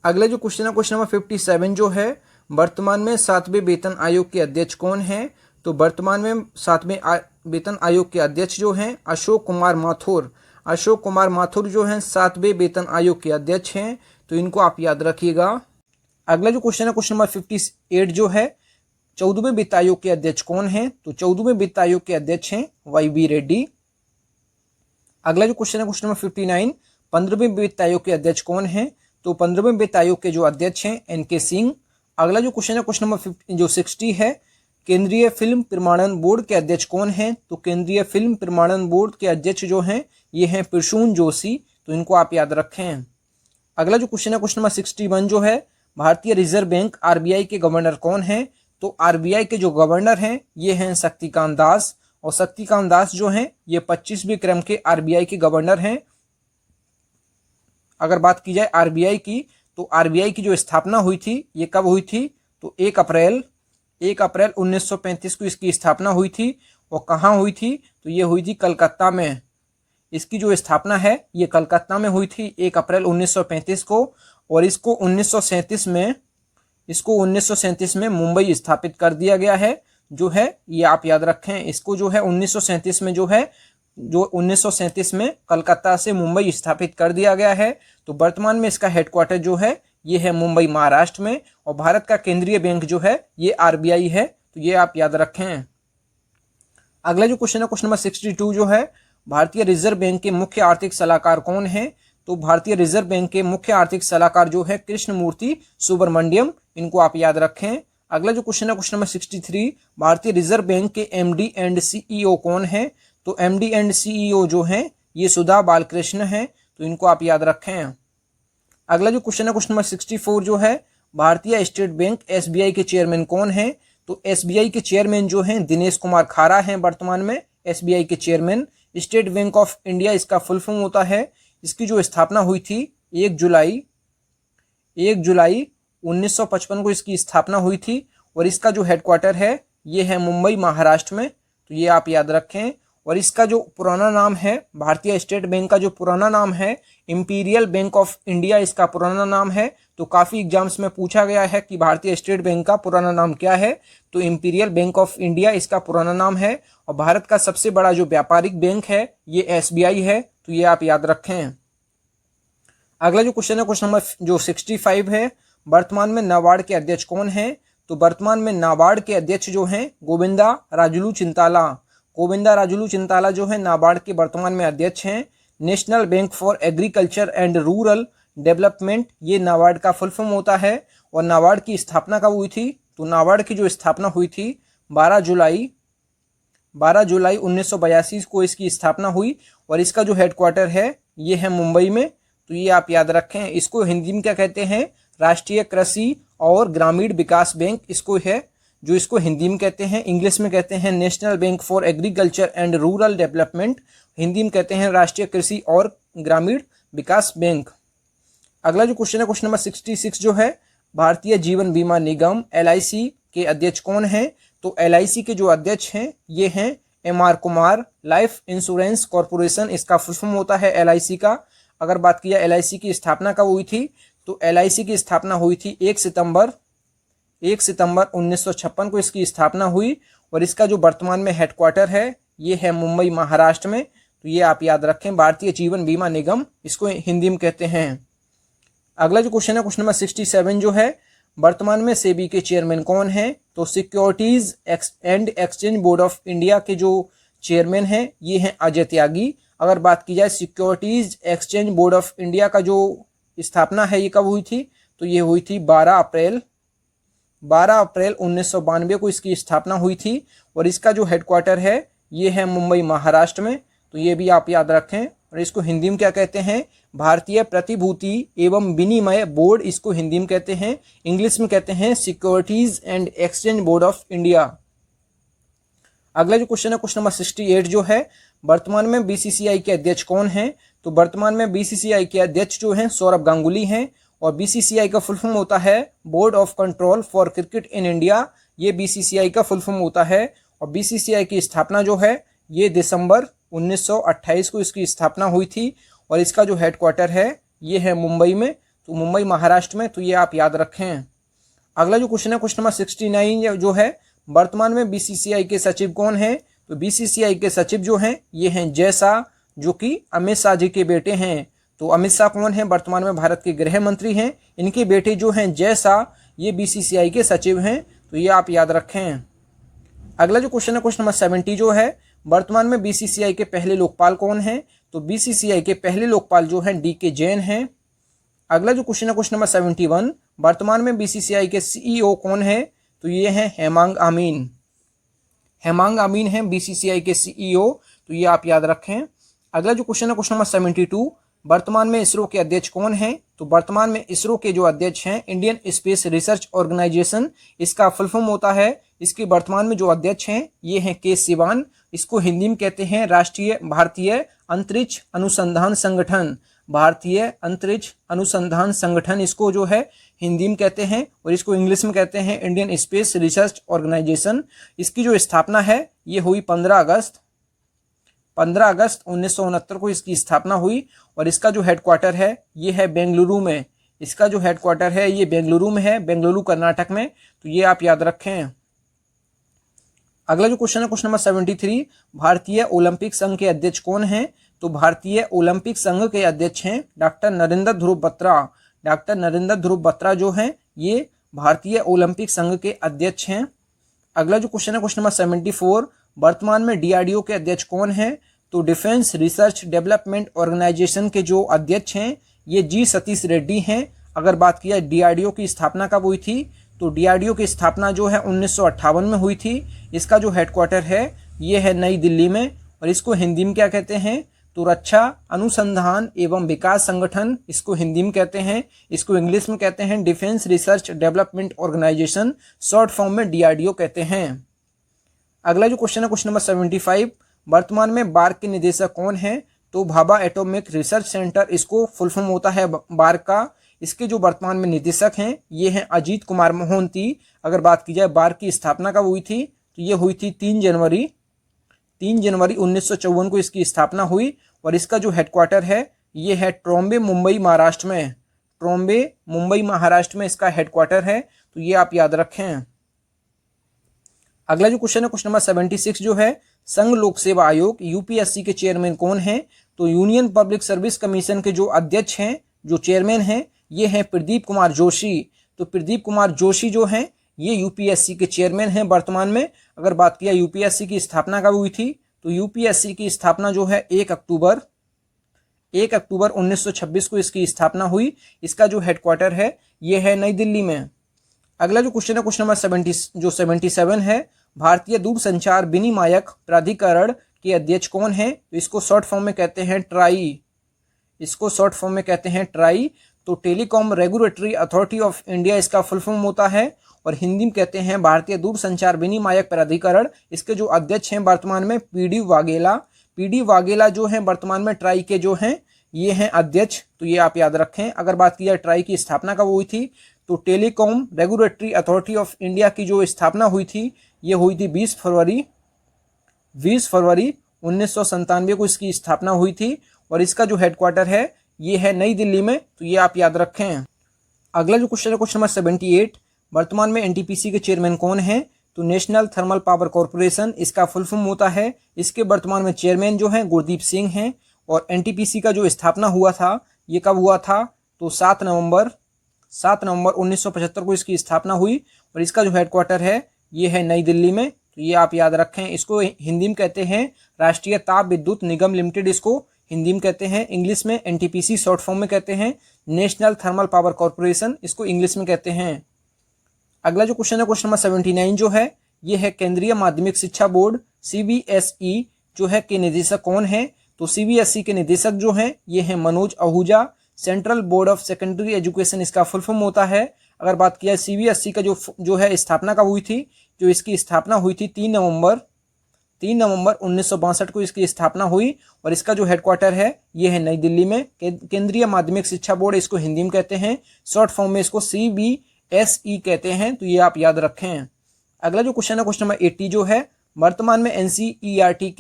[SPEAKER 1] अगला जो क्वेश्चन है क्वेश्चन नंबर 57 जो है, वर्तमान में 7वें वेतन आयोग के अध्यक्ष कौन हैं? तो वर्तमान में 7वें वेतन आयोग के अध्यक्ष जो हैं अशोक कुमार माथुर। अशोक कुमार माथुर जो हैं 7वें वेतन आयोग के अध्यक्ष हैं, तो इनको आप याद रखिएगा। अगला जो क्वेश्चन है क्वेश्चन नंबर 58 जो है, 14वें वित्त आयोग के अध्यक्ष कौन हैं? तो 14वें वित्त आयोग के अध्यक्ष हैं वाई.बी. रेड्डी। अगला जो क्वेश्चन है क्वेश्चन नंबर 59, 15वें वित्त आयोग के अध्यक्ष कौन हैं? तो 15वें वित्त आयोग के जो अध्यक्ष हैं एन.के. सिंह। अगला जो क्वेश्चन है क्वेश्चन नंबर 60 है, केंद्रीय फिल्म प्रमाणन बोर्ड के अध्यक्ष कौन हैं? तो केंद्रीय फिल्म प्रमाणन बोर्ड के अध्यक्ष जो हैं ये हैं प्रसून जोशी, तो इनको आप याद रखें। अगला जो क्वेश्चन है क्वेश्चन नंबर 61 जो है, भारतीय रिजर्व बैंक आरबीआई के गवर्नर कौन हैं? तो आरबीआई के जो गवर्नर हैं ये हैं शक्तिकांत दास। और शक्तिकांत दास जो हैं ये 25वें क्रम के आरबीआई के गवर्नर हैं। अगर बात की जाए आरबीआई की, तो आरबीआई की जो स्थापना हुई थी ये कब हुई थी? तो 1 अप्रैल 1935 को इसकी स्थापना हुई थी। और कहाँ हुई थी? तो ये हुई थी कलकत्ता में। इसकी जो स्थापना है ये कलकत्ता में हुई थी 1 अप्रैल 1935 को। और इसको 1937 में इसको 1937 में मुंबई स्थापित कर दिया गया है, जो है ये आप याद रखें। इसको जो है 1937 में जो 1937 में कलकत्ता से मुंबई स्थापित कर दिया गया है। तो वर्तमान में इसका हेडक्वार्टर जो है ये है मुंबई महाराष्ट्र में, और भारत का केंद्रीय बैंक जो है ये आरबीआई है। तो ये आप याद रखें। अगला जो क्वेश्चन है क्वेश्चन नंबर 62 जो है, भारतीय रिजर्व बैंक के मुख्य आर्थिक सलाहकार कौन है? तो भारतीय रिजर्व बैंक के मुख्य आर्थिक सलाहकार जो है कृष्णमूर्ति सुब्रमण्यम, इनको आप याद रखें। अगला जो क्वेश्चन है क्वेश्चन नंबर 63, भारतीय रिजर्व बैंक के एमडी एंड सीईओ कौन है? तो एमडी एंड सीईओ जो है ये सुधा बालकृष्ण है, तो इनको आप याद रखें। अगला जो क्वेश्चन है क्वेश्चन नंबर 64 जो है, भारतीय स्टेट बैंक एसबीआई के चेयरमैन कौन है? तो एसबीआई के चेयरमैन जो हैं दिनेश कुमार खारा हैं वर्तमान में एसबीआई के chairman. State bank of India इसका फुल फॉर्म होता है। इसकी जो स्थापना हुई थी 1 जुलाई 1955 को इसकी स्थापना हुई थी, और इसका जो हेडक्वार्टर है ये है मुंबई महाराष्ट्र में। तो ये आप याद रखें। और इसका जो पुराना नाम है, भारतीय स्टेट बैंक का जो पुराना नाम है इंपीरियल बैंक ऑफ इंडिया इसका पुराना नाम है। तो काफ़ी एग्जाम्स में पूछा गया है कि भारतीय स्टेट बैंक का पुराना नाम क्या है, तो इंपीरियल बैंक ऑफ इंडिया इसका पुराना नाम है। और भारत का सबसे बड़ा जो व्यापारिक बैंक है ये एसबीआई है, तो ये आप याद रखें। अगला जो क्वेश्चन है क्वेश्चन नंबर जो 65 है, वर्तमान में नाबार्ड के अध्यक्ष कौन है? तो वर्तमान में नाबार्ड के अध्यक्ष जो हैं गोविंदा राजुलू चिंताला। गोविंदा राजुलू चिंताला जो है नाबार्ड के वर्तमान में अध्यक्ष हैं। National bank for agriculture and rural development ये नाबार्ड का फुल फॉर्म होता है। और नाबार्ड की स्थापना कब हुई थी? तो नाबार्ड की जो स्थापना हुई थी 12 जुलाई 1982 को इसकी स्थापना हुई, और इसका जो हेडक्वार्टर है ये है मुंबई में। तो ये आप याद रखें। इसको हिंदी में क्या कहते हैं? राष्ट्रीय कृषि और ग्रामीण विकास बैंक इसको है, जो इसको हिंदी में कहते हैं। इंग्लिश में कहते हैं national bank for agriculture and rural development, Hindi में कहते हैं राष्ट्रीय कृषि और ग्रामीण विकास बैंक। अगला जो क्वेश्चन है क्वेश्चन नंबर 66 जो है, भारतीय जीवन बीमा निगम एलआईसी के अध्यक्ष कौन है? तो एलआईसी के जो अध्यक्ष हैं ये हैं MR Kumar. Life insurance corporation इसका फुल फॉर्म होता है एलआईसी का। अगर बात किया एलआईसी की स्थापना कब हुई थी, तो एलआईसी की स्थापना हुई थी 1 सितंबर 1956 को इसकी स्थापना हुई, और इसका जो वर्तमान में हेडक्वार्टर है ये है मुंबई महाराष्ट्र में। तो ये आप याद रखें, भारतीय जीवन बीमा निगम इसको हिंदी में कहते हैं। अगला जो क्वेश्चन है क्वेश्चन नंबर 67 जो है, वर्तमान में सेबी के चेयरमैन कौन है? तो securities and exchange board of India के जो चेयरमैन हैं ये हैं अजय त्यागी। अगर बात की जाए securities exchange board of India का जो स्थापना है ये कब हुई थी, तो ये हुई थी 12 अप्रैल 1992 को इसकी स्थापना हुई थी, और इसका जो हेडक्वार्टर है ये है मुंबई महाराष्ट्र में। तो ये भी आप याद रखें। और इसको हिंदी में क्या कहते हैं? भारतीय प्रतिभूति एवं विनिमय बोर्ड इसको हिंदी में कहते हैं। इंग्लिश में कहते हैं securities and exchange board of India. अगला जो क्वेश्चन है क्वेश्चन नंबर 68 जो है, वर्तमान में बीसीसीआई के अध्यक्ष कौन हैं? तो वर्तमान में बीसीसीआई के अध्यक्ष जो हैं सौरभ गांगुली हैं, और बीसीसीआई का फुल फॉर्म होता है board of control for cricket in India. ये बीसीसीआई का फुल फॉर्म होता है। और बीसीसीआई की स्थापना जो है ये दिसंबर 1928 को इसकी स्थापना हुई थी, और इसका जो हेडक्वार्टर है ये है मुंबई में, तो मुंबई महाराष्ट्र में। तो ये आप याद रखें। अगला जो क्वेश्चन है क्वेश्चन नंबर 69 जो है, वर्तमान में बीसीसीआई के सचिव कौन है? तो बीसीसीआई के सचिव जो हैं ये हैं जय शाह, जो कि अमित शाह जी के बेटे हैं। तो अमित शाह कौन है? वर्तमान में भारत के गृह मंत्री हैं। इनके बेटे जो हैं जय शाह ये बीसीसीआई के सचिव हैं। तो ये आप याद रखें। अगला जो क्वेश्चन है क्वेश्चन नंबर 70 जो है, वर्तमान में बीसीसीआई के पहले लोकपाल कौन हैं? तो बीसीसीआई के पहले लोकपाल जो हैं डीके जैन हैं। अगला जो क्वेश्चन है क्वेश्चन नंबर 71, वर्तमान में बीसीसीआई के सीईओ कौन है? तो ये हैं हेमांग अमीन। हेमांग अमीन हैं बीसीसीआई के सीईओ। तो ये आप याद रखें। अगला जो क्वेश्चन है क्वेश्चन नंबर 72, वर्तमान में इसरो के अध्यक्ष कौन हैं? तो वर्तमान में इसरो के जो अध्यक्ष हैं इंडियन स्पेस रिसर्च ऑर्गेनाइजेशन इसका फुल फॉर्म होता है। इसके वर्तमान में जो अध्यक्ष हैं ये हैं के सिवान। इसको हिंदी में कहते हैं भारतीय अंतरिक्ष अनुसंधान संगठन। भारतीय अंतरिक्ष अनुसंधान संगठन इसको जो है हिंदी में कहते हैं, और इसको इंग्लिश में कहते हैं इंडियन स्पेस रिसर्च ऑर्गेनाइजेशन। इसकी जो स्थापना है ये हुई 15 अगस्त 1969 को इसकी स्थापना हुई, और इसका जो हेडक्वार्टर है ये है बेंगलुरु में। इसका जो हेडक्वार्टर है ये बेंगलुरु में है, बेंगलुरु कर्नाटक में, तो ये आप याद रखें। अगला जो क्वेश्चन है क्वेश्चन नंबर 73, भारतीय ओलंपिक संघ के अध्यक्ष कौन हैं? तो भारतीय ओलंपिक संघ के अध्यक्ष हैं डॉक्टर नरेंद्र ध्रुव बत्रा। डॉक्टर नरेंद्र ध्रुव बत्रा जो हैं ये भारतीय ओलंपिक संघ के अध्यक्ष हैं। अगला जो क्वेश्चन है क्वेश्चन नंबर 74, वर्तमान में डीआरडीओ के अध्यक्ष कौन हैं? तो डिफेंस रिसर्च डेवलपमेंट ऑर्गेनाइजेशन के जो अध्यक्ष हैं ये जी सतीश रेड्डी हैं। अगर बात किया डीआरडीओ की स्थापना कब हुई थी? तो डीआरडीओ की स्थापना जो है 1958 में हुई थी। इसका जो हेडक्वार्टर है ये है नई दिल्ली में, और इसको हिंदी में क्या कहते हैं? तो रक्षा अनुसंधान एवं विकास संगठन, इसको हिंदी में कहते हैं। इसको इंग्लिश में कहते हैं defence research development organisation, short form में डीआरडीओ कहते हैं। अगला जो क्वेश्चन है क्वेश्चन नंबर 75, वर्तमान में बार्क के निदेशक कौन हैं? तो भाभा एटॉमिक रिसर्च सेंटर, इसको फुल फॉर्म होता है बार्क का। इसके जो वर्तमान में निदेशक हैं ये हैं अजीत कुमार मोहंती। अगर बात की जाए बार्क की स्थापना कब हुई थी? तो ये हुई थी 3 जनवरी 1954 को इसकी स्थापना हुई, और इसका जो हेडक्वार्टर है ये है ट्रॉम्बे, मुंबई, महाराष्ट्र में। ट्रॉम्बे, मुंबई, महाराष्ट्र में इसका हेडक्वार्टर है, तो ये आप याद रखें। अगला जो क्वेश्चन है क्वेश्चन नंबर 76 जो है, संघ लोक सेवा आयोग यूपीएससी के चेयरमैन कौन है? तो यूनियन पब्लिक सर्विस कमीशन के जो अध्यक्ष हैं, जो चेयरमैन हैं, ये हैं प्रदीप कुमार जोशी। तो प्रदीप कुमार जोशी जो हैं ये यूपीएससी के चेयरमैन हैं वर्तमान में। अगर बात किया यूपीएससी की स्थापना कब हुई थी? तो यूपीएससी की स्थापना जो है 1 अक्टूबर 1926 को इसकी स्थापना हुई। इसका जो हेडक्वार्टर है ये है नई दिल्ली में। अगला जो क्वेश्चन है क्वेश्चन नंबर 77 है, भारतीय दूरसंचार विनियामक प्राधिकरण के अध्यक्ष कौन है? तो इसको शॉर्ट फॉर्म में कहते हैं ट्राई। इसको शॉर्ट फॉर्म में कहते हैं ट्राई। तो telecom regulatory authority of India इसका फुल फॉर्म होता है, और हिंदी में कहते हैं भारतीय दूरसंचार विनियामक प्राधिकरण। इसके जो अध्यक्ष हैं वर्तमान में पीडी वाघेला। पीडी वाघेला जो हैं वर्तमान में ट्राई के जो हैं ये हैं अध्यक्ष, तो ये आप याद रखें। अगर बात की जाए ट्राई की स्थापना कब हुई थी? तो telecom regulatory authority of India की जो स्थापना हुई थी ये हुई थी 20 फरवरी 1997 को इसकी स्थापना हुई थी, और इसका जो हेडक्वार्टर है ये है नई दिल्ली में, तो ये आप याद रखें। अगला जो क्वेश्चन है क्वेश्चन नंबर 78, वर्तमान में एनटीपीसी के चेयरमैन कौन है? तो नेशनल थर्मल पावर कॉर्पोरेशन, इसका फुल फॉर्म होता है। इसके वर्तमान में चेयरमैन जो हैं गुरदीप सिंह हैं, और एनटीपीसी का जो स्थापना हुआ था ये कब हुआ था? तो 7 नवंबर 1975 को इसकी स्थापना हुई, और इसका जो हेडक्वार्टर है ये है नई दिल्ली में, तो ये आप याद रखें। इसको हिंदी में कहते हैं राष्ट्रीय ताप विद्युत निगम लिमिटेड, इसको हिंदी में कहते हैं। इंग्लिश में एनटीपीसी शॉर्ट फॉर्म में कहते हैं नेशनल थर्मल पावर कॉर्पोरेशन, इसको इंग्लिश में कहते हैं। अगला जो क्वेश्चन है क्वेश्चन नंबर 79 जो है ये है केंद्रीय माध्यमिक शिक्षा बोर्ड सीबीएसई जो है के निदेशक कौन है? तो सीबीएसई के निदेशक जो हैं ये हैं Manoj Ahuja. Central board of secondary education इसका फुल फॉर्म होता है। अगर बात किया सीबीएसई का जो है स्थापना कब हुई थी? जो इसकी स्थापना हुई थी 3 नवंबर 1962 को इसकी स्थापना हुई, और इसका जो हेडक्वार्टर है ये है नई दिल्ली में। केंद्रीय माध्यमिक शिक्षा बोर्ड इसको हिंदी में कहते हैं, शॉर्ट फॉर्म में इसको सीबीएसई कहते हैं, तो ये आप याद रखें। अगला जो क्वेश्चन है क्वेश्चन नंबर 80 जो है, वर्तमान में एनसीईआरटी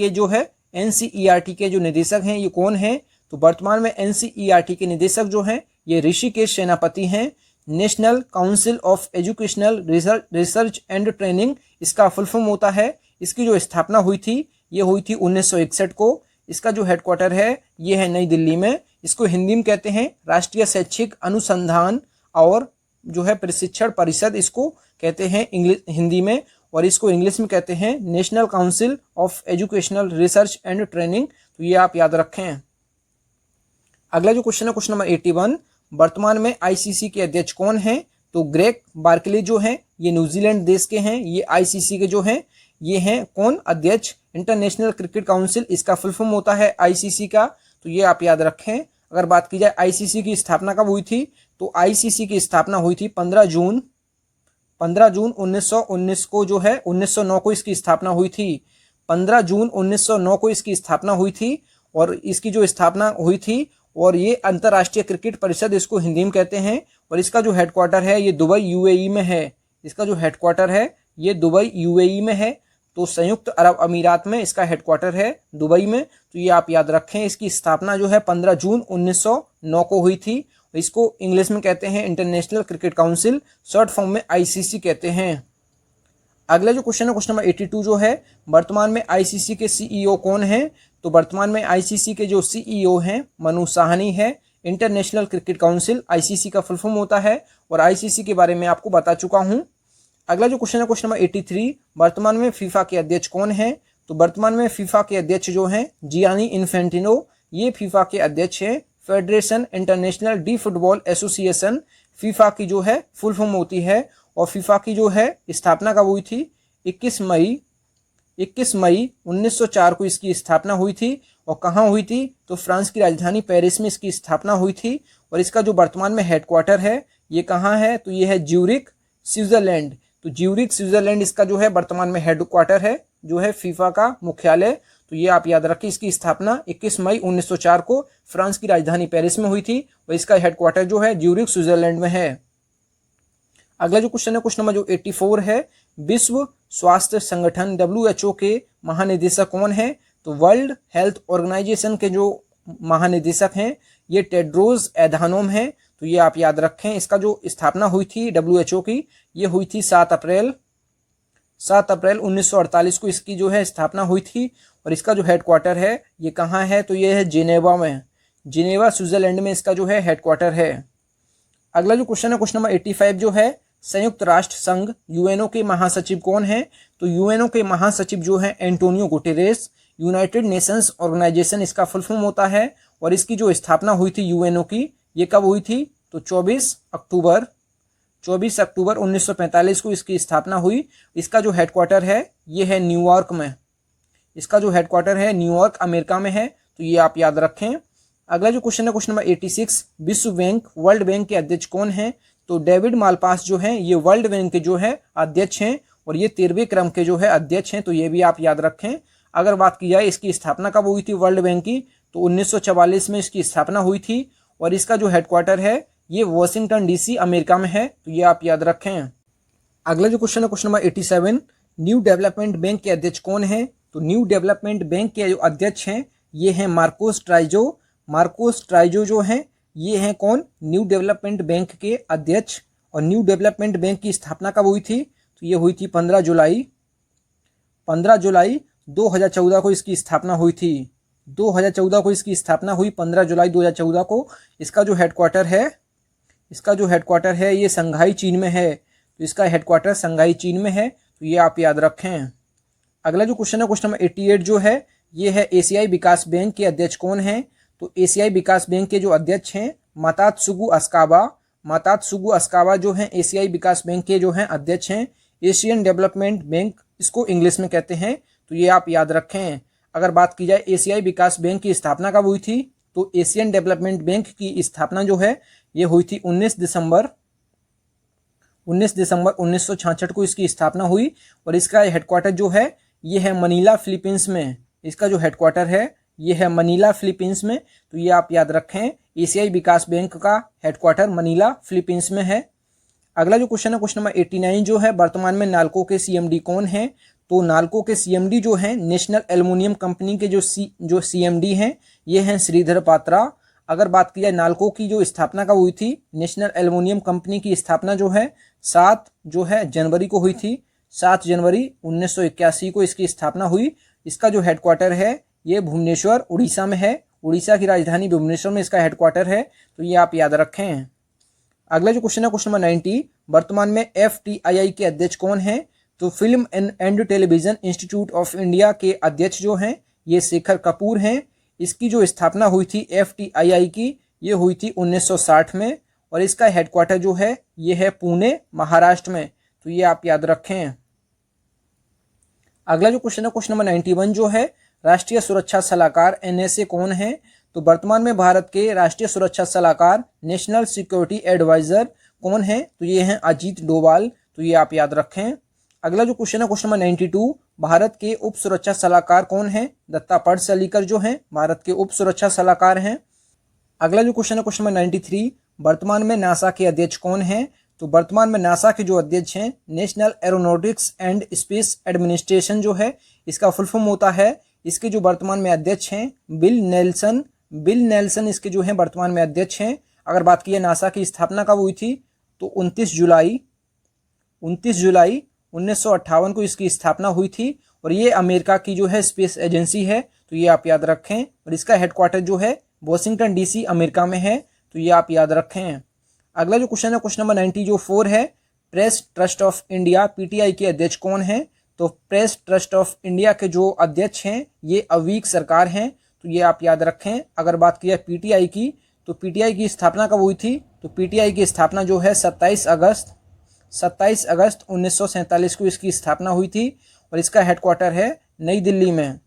[SPEAKER 1] के जो निदेशक हैं ये कौन है? तो वर्तमान में एनसीईआरटी के निदेशक जो हैं ये ऋषिकेश सेनापति हैं। National council of educational research and training इसका फुल फॉर्म होता है। इसकी जो स्थापना हुई थी ये हुई थी 1961 को। इसका जो हेडक्वार्टर है ये है नई दिल्ली में। इसको हिंदी में कहते हैं राष्ट्रीय शैक्षिक अनुसंधान और जो है प्रशिक्षण परिषद, इसको कहते हैं हिंदी में, और इसको इंग्लिश में कहते हैं national council of educational research and training, तो ये आप याद रखें। अगला जो क्वेश्चन है क्वेश्चन नंबर 81, वर्तमान में आईसीसी के अध्यक्ष कौन हैं? तो ग्रेग बार्कले जो हैं ये न्यूजीलैंड देश के हैं। ये आईसीसी के जो हैं ये हैं कौन? अध्यक्ष। इंटरनेशनल क्रिकेट काउंसिल इसका फुल फॉर्म होता है आईसीसी का, तो ये आप याद रखें। अगर बात की जाए आईसीसी की स्थापना कब हुई थी? तो आईसीसी की स्थापना हुई थी 15 जून 1919 को, जो है 1909 को इसकी स्थापना हुई थी। 15 जून 1909 को इसकी स्थापना हुई थी, और इसकी जो स्थापना हुई थी, और ये अंतर्राष्ट्रीय क्रिकेट परिषद इसको हिंदी में कहते हैं, और इसका जो हेडक्वार्टर है ये दुबई यूएई में है। इसका जो हेडक्वार्टर है ये दुबई यूएई में है, तो संयुक्त अरब अमीरात में इसका हेडक्वार्टर है दुबई में, तो ये आप याद रखें। इसकी स्थापना जो है 15 जून 1909 को हुई थी, इसको इंग्लिश में कहते हैं international cricket council, short form में आईसीसी कहते हैं। अगला जो क्वेश्चन है क्वेश्चन नंबर 82 जो है, वर्तमान में आईसीसी के सीईओ कौन है? तो वर्तमान में आईसीसी के जो सीईओ हैं मनु साहनी है। इंटरनेशनल क्रिकेट काउंसिल आईसीसी का फुल फॉर्म होता है और आईसीसी के बारे में आपको बता चुका हूं। अगला जो क्वेश्चन है क्वेश्चन नंबर 83, वर्तमान में फीफा के अध्यक्ष कौन है? तो वर्तमान में फीफा के अध्यक्ष जो हैं जियानी इन्फेंटिनो, ये फीफा के अध्यक्ष हैं। Federation international D football association FIFA की जो है फुल फॉर्म होती है और फीफा की जो है स्थापना कब हुई थी? 21 मई 1904 को इसकी स्थापना हुई थी। और कहाँ हुई थी? तो फ्रांस की राजधानी पेरिस में इसकी स्थापना हुई थी। और इसका जो वर्तमान में हेडक्वार्टर है ये कहाँ है? तो ये है ज्यूरिख, स्विट्जरलैंड। तो ज्यूरिख स्विट्जरलैंड इसका जो है वर्तमान में हेडक्वार्टर है, जो है फीफा का मुख्यालय। तो ये आप याद रखें, इसकी स्थापना 21 मई 1904 को फ्रांस की राजधानी पेरिस में हुई थी और इसका हेडक्वार्टर जो है ज्यूरिख स्विट्जरलैंड में है। अगला जो क्वेश्चन है क्वेश्चन नंबर जो 84 है, विश्व स्वास्थ्य संगठन WHO के महानिदेशक कौन है? तो वर्ल्ड हेल्थ ऑर्गेनाइजेशन के जो महानिदेशक हैं ये टेड्रोस एधानोम है। तो ये आप याद रखें, इसका जो स्थापना हुई थी WHO की, ये हुई थी 7 अप्रैल 1948 को इसकी जो है स्थापना हुई थी। और इसका जो हेडक्वार्टर है ये कहाँ है? तो ये है जिनेवा में, जिनेवा स्विट्जरलैंड में इसका जो है हेडक्वार्टर है। अगला जो क्वेश्चन है क्वेश्चन नंबर 85 जो है, संयुक्त राष्ट्र संघ यूएनओ के महासचिव कौन है? तो यूएनओ के महासचिव जो है Antonio Guterres. United Nations Organisation इसका फुल फॉर्म होता है और इसकी जो स्थापना हुई थी यूएनओ की, ये कब हुई थी? तो 24 अक्टूबर 1945 को इसकी स्थापना हुई। इसका जो हेडक्वार्टर है ये है न्यूयॉर्क में, इसका जो हेडक्वार्टर है न्यूयॉर्क अमेरिका में है। तो ये आप याद रखें। अगला जो क्वेश्चन है क्वेश्चन नंबर 86, विश्व बैंक वर्ल्ड बैंक के अध्यक्ष कौन है? तो डेविड मालपास जो हैं ये वर्ल्ड बैंक के जो है अध्यक्ष हैं और ये 13वें क्रम के जो है अध्यक्ष हैं। तो ये भी आप याद रखें। अगर बात की जाए इसकी स्थापना कब हुई थी वर्ल्ड बैंक की, तो 1944 में इसकी स्थापना हुई थी और इसका जो हेडक्वार्टर है ये वॉशिंगटन DC अमेरिका में है। तो ये आप याद रखें। अगला जो क्वेश्चन है question number 87, new development bank के अध्यक्ष कौन है? तो न्यू डेवलपमेंट बैंक के जो अध्यक्ष हैं ये हैं मार्कोस ट्राइजो जो हैं ये हैं कौन? न्यू डेवलपमेंट बैंक के अध्यक्ष। और न्यू डेवलपमेंट बैंक की स्थापना कब हुई थी? तो ये हुई थी 15 जुलाई 2014 को इसकी स्थापना हुई थी। 2014 को इसकी स्थापना हुई 15 जुलाई 2014 को। इसका जो हेडक्वार्टर है ये संघाई चीन में है। तो इसका हेडक्वार्टर संघाई चीन में है। तो ये आप याद रखें। अगला जो क्वेश्चन है क्वेश्चन नंबर 88 जो है ये है एशियाई विकास बैंक के अध्यक्ष कौन है? तो एशियाई विकास बैंक के जो अध्यक्ष हैं मातात्सुगु अस्कावा जो हैं एशियाई विकास बैंक के जो हैं अध्यक्ष हैं। एशियन डेवलपमेंट बैंक इसको इंग्लिश में कहते हैं। तो ये आप याद रखें। अगर बात की जाए एशियाई विकास बैंक की स्थापना कब हुई थी, तो एशियन डेवलपमेंट बैंक की स्थापना जो है ये हुई थी 19 दिसंबर 1966 को इसकी स्थापना हुई और इसका हेडक्वार्टर जो है ये है मनीला फिलीपींस में। इसका जो हेडक्वार्टर है ये है मनीला फिलीपींस में। तो ये आप याद रखें, एशियाई विकास बैंक का हेडक्वार्टर मनीला फिलीपींस में है। अगला जो क्वेश्चन है क्वेश्चन नंबर 89 जो है, वर्तमान में नाल्को के CMD कौन है? तो नाल्को के CMD जो हैं नेशनल एल्युमिनियम कंपनी के जो CMD हैं ये हैं श्रीधर पात्रा। अगर बात की जाए नाल्को की जो स्थापना कब हुई थी, नेशनल एल्युमिनियम कंपनी की स्थापना जो है 7 जनवरी को हुई थी। 7 जनवरी 1981 को इसकी स्थापना हुई। इसका जो हेडक्वार्टर है ये भुवनेश्वर उड़ीसा में है। उड़ीसा की राजधानी भुवनेश्वर में इसका हेडक्वार्टर है। तो ये आप याद रखें। अगला जो क्वेश्चन है क्वेश्चन नंबर 90, वर्तमान में FTII के अध्यक्ष कौन है? तो film and television institute of India के अध्यक्ष जो हैं ये शेखर कपूर हैं। इसकी जो स्थापना हुई थी FTII की ये हुई थी 1960 में और इसका हेडक्वार्टर जो है ये है पुणे महाराष्ट्र में। तो ये आप याद रखें। अगला जो क्वेश्चन है क्वेश्चन नंबर 91 जो है, राष्ट्रीय सुरक्षा सलाहकार NSA कौन है? तो वर्तमान में भारत के राष्ट्रीय सुरक्षा सलाहकार नेशनल सिक्योरिटी एडवाइजर कौन है? तो ये हैं अजीत डोभाल। तो ये आप याद रखें। अगला जो क्वेश्चन है क्वेश्चन नंबर 92, भारत के उप सुरक्षा सलाहकार कौन है? दत्ता पडसलकर जो हैं भारत के उप सुरक्षा सलाहकार हैं। अगला जो क्वेश्चन है क्वेश्चन नंबर 93, वर्तमान में नासा के अध्यक्ष कौन है? तो वर्तमान में नासा के जो अध्यक्ष हैं national aeronautics and space administration जो है इसका फुल फॉर्म होता है। इसके जो वर्तमान में अध्यक्ष हैं बिल नेल्सन इसके जो हैं वर्तमान में अध्यक्ष हैं। अगर बात की है नासा की स्थापना कब हुई थी, तो 29 जुलाई 1958 को इसकी स्थापना हुई थी। और ये अमेरिका की जो है स्पेस एजेंसी है, तो ये आप याद रखें। और इसका हेडक्वार्टर जो है वॉशिंगटन डीसी अमेरिका में है, तो ये आप याद रखें। अगला जो क्वेश्चन है क्वेश्चन नंबर 94 है, press trust of India PTI के अध्यक्ष कौन है। तो प्रेस ट्रस्ट ऑफ इंडिया के जो अध्यक्ष हैं ये अवीक सरकार हैं, तो ये आप याद रखें। अगर बात की जाए पीटीआई की, तो पीटीआई की स्थापना कब हुई थी, तो पीटीआई की स्थापना जो है 27 अगस्त 1947 को इसकी स्थापना हुई थी और इसका हेडक्वार्टर है नई दिल्ली में।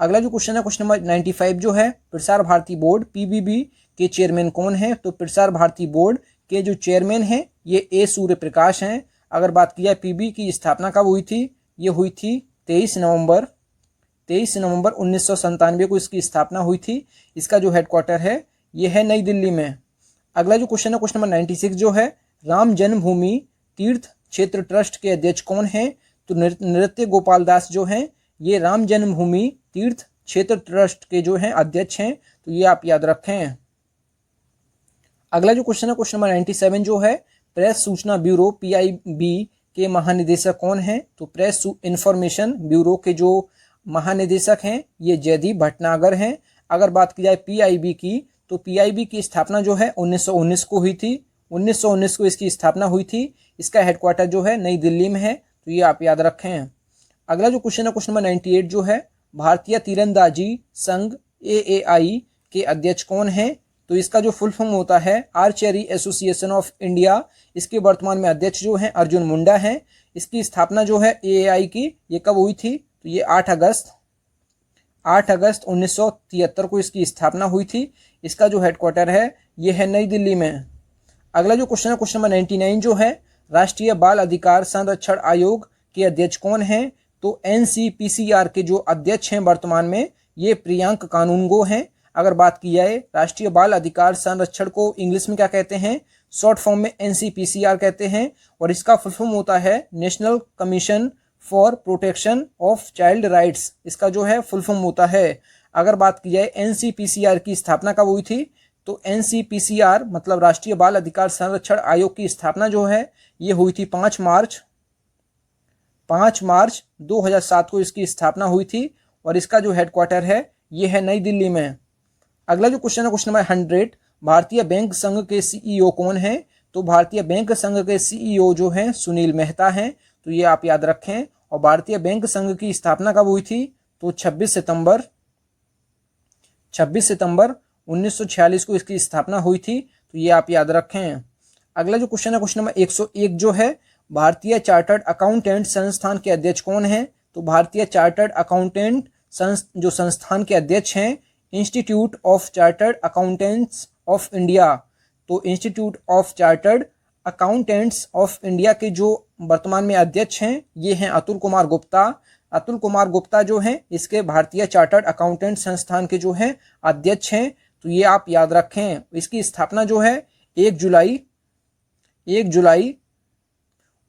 [SPEAKER 1] अगला जो क्वेश्चन है क्वेश्चन नंबर 95 जो है, प्रसार भारती बोर्ड पीबीबी के चेयरमैन कौन है। तो प्रसार भारती बोर्ड के जो चेयरमैन हैं ये ए सूर्य प्रकाश हैं। अगर बात की जाए पीबी की स्थापना कब हुई थी, ये हुई थी 23 नवंबर 1997 को इसकी स्थापना हुई थी। इसका जो हेडक्वार्टर है ये है नई दिल्ली में। अगला जो क्वेश्चन है क्वेश्चन नंबर 96 जो है, राम जन्मभूमि तीर्थ क्षेत्र ट्रस्ट के अध्यक्ष कौन है। तो नृत्य गोपाल दास जो हैं ये राम जन्मभूमि तीर्थ क्षेत्र ट्रस्ट के जो हैं अध्यक्ष हैं, तो ये आप याद रखें। अगला जो क्वेश्चन है क्वेश्चन नंबर 97 जो है, प्रेस सूचना ब्यूरो पीआईबी के महानिदेशक कौन है। तो प्रेस इंफॉर्मेशन ब्यूरो के जो महानिदेशक हैं ये जयदीप भटनागर हैं। अगर बात की जाए पीआईबी की, तो पीआईबी की स्थापना जो है 1919 को हुई थी। 1919 को इसकी स्थापना हुई थी। इसका हेडक्वार्टर जो है नई दिल्ली में है, तो ये आप याद रखें। अगला जो क्वेश्चन है क्वेश्चन नंबर 98 जो है, भारतीय तीरंदाजी संघ एएआई के अध्यक्ष कौन है। तो इसका जो फुल फॉर्म होता है आर्चरी एसोसिएशन ऑफ इंडिया। इसके वर्तमान में अध्यक्ष जो हैं अर्जुन मुंडा हैं। इसकी स्थापना जो है एएआई की ये कब हुई थी, तो ये 8 अगस्त 1973 को इसकी स्थापना हुई थी। इसका जो हेडक्वार्टर है ये है नई दिल्ली में। अगला जो क्वेश्चन है क्वेश्चन नंबर 99 जो है, राष्ट्रीय बाल अधिकार संरक्षण आयोग के अध्यक्ष कौन है। तो एनसीपीसीआर के जो अध्यक्ष हैं वर्तमान में ये प्रियांक कानूनगो हैं। अगर बात की जाए राष्ट्रीय बाल अधिकार संरक्षण को इंग्लिश में क्या कहते हैं, शॉर्ट फॉर्म में एनसीपीसीआर कहते हैं। और इसका फुल फॉर्म होता है national commission for protection of child rights. इसका जो है फुल फॉर्म होता है। अगर बात की जाए एनसीपीसीआर की स्थापना कब हुई थी, तो एनसीपीसीआर मतलब राष्ट्रीय बाल अधिकार संरक्षण आयोग की स्थापना जो है ये हुई थी 5 मार्च 2007 को इसकी स्थापना हुई थी। और इसका जो हेडक्वार्टर है ये है नई दिल्ली में। अगला जो क्वेश्चन है क्वेश्चन नंबर 100, भारतीय बैंक संघ के सीईओ कौन है। तो भारतीय बैंक संघ के सीईओ जो हैं सुनील मेहता हैं, तो ये आप याद रखें। और भारतीय बैंक संघ की स्थापना कब हुई थी, तो 26 सितंबर 1946 को इसकी स्थापना हुई थी, तो ये आप याद रखें। अगला जो क्वेश्चन है क्वेश्चन नंबर 101 जो है, भारतीय चार्टर्ड अकाउंटेंट संस्थान के अध्यक्ष कौन है। तो भारतीय चार्टर्ड अकाउंटेंट जो संस्थान के अध्यक्ष हैं institute of chartered accountants of India. तो institute of chartered accountants of India के जो वर्तमान में अध्यक्ष हैं ये हैं अतुल कुमार गुप्ता जो हैं इसके भारतीय चार्टर्ड अकाउंटेंट संस्थान के जो हैं अध्यक्ष हैं, तो ये आप याद रखें। इसकी स्थापना जो है 1 जुलाई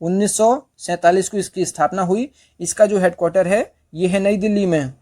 [SPEAKER 1] 1947 को इसकी स्थापना हुई। इसका जो हेडक्वार्टर है ये है नई दिल्ली में।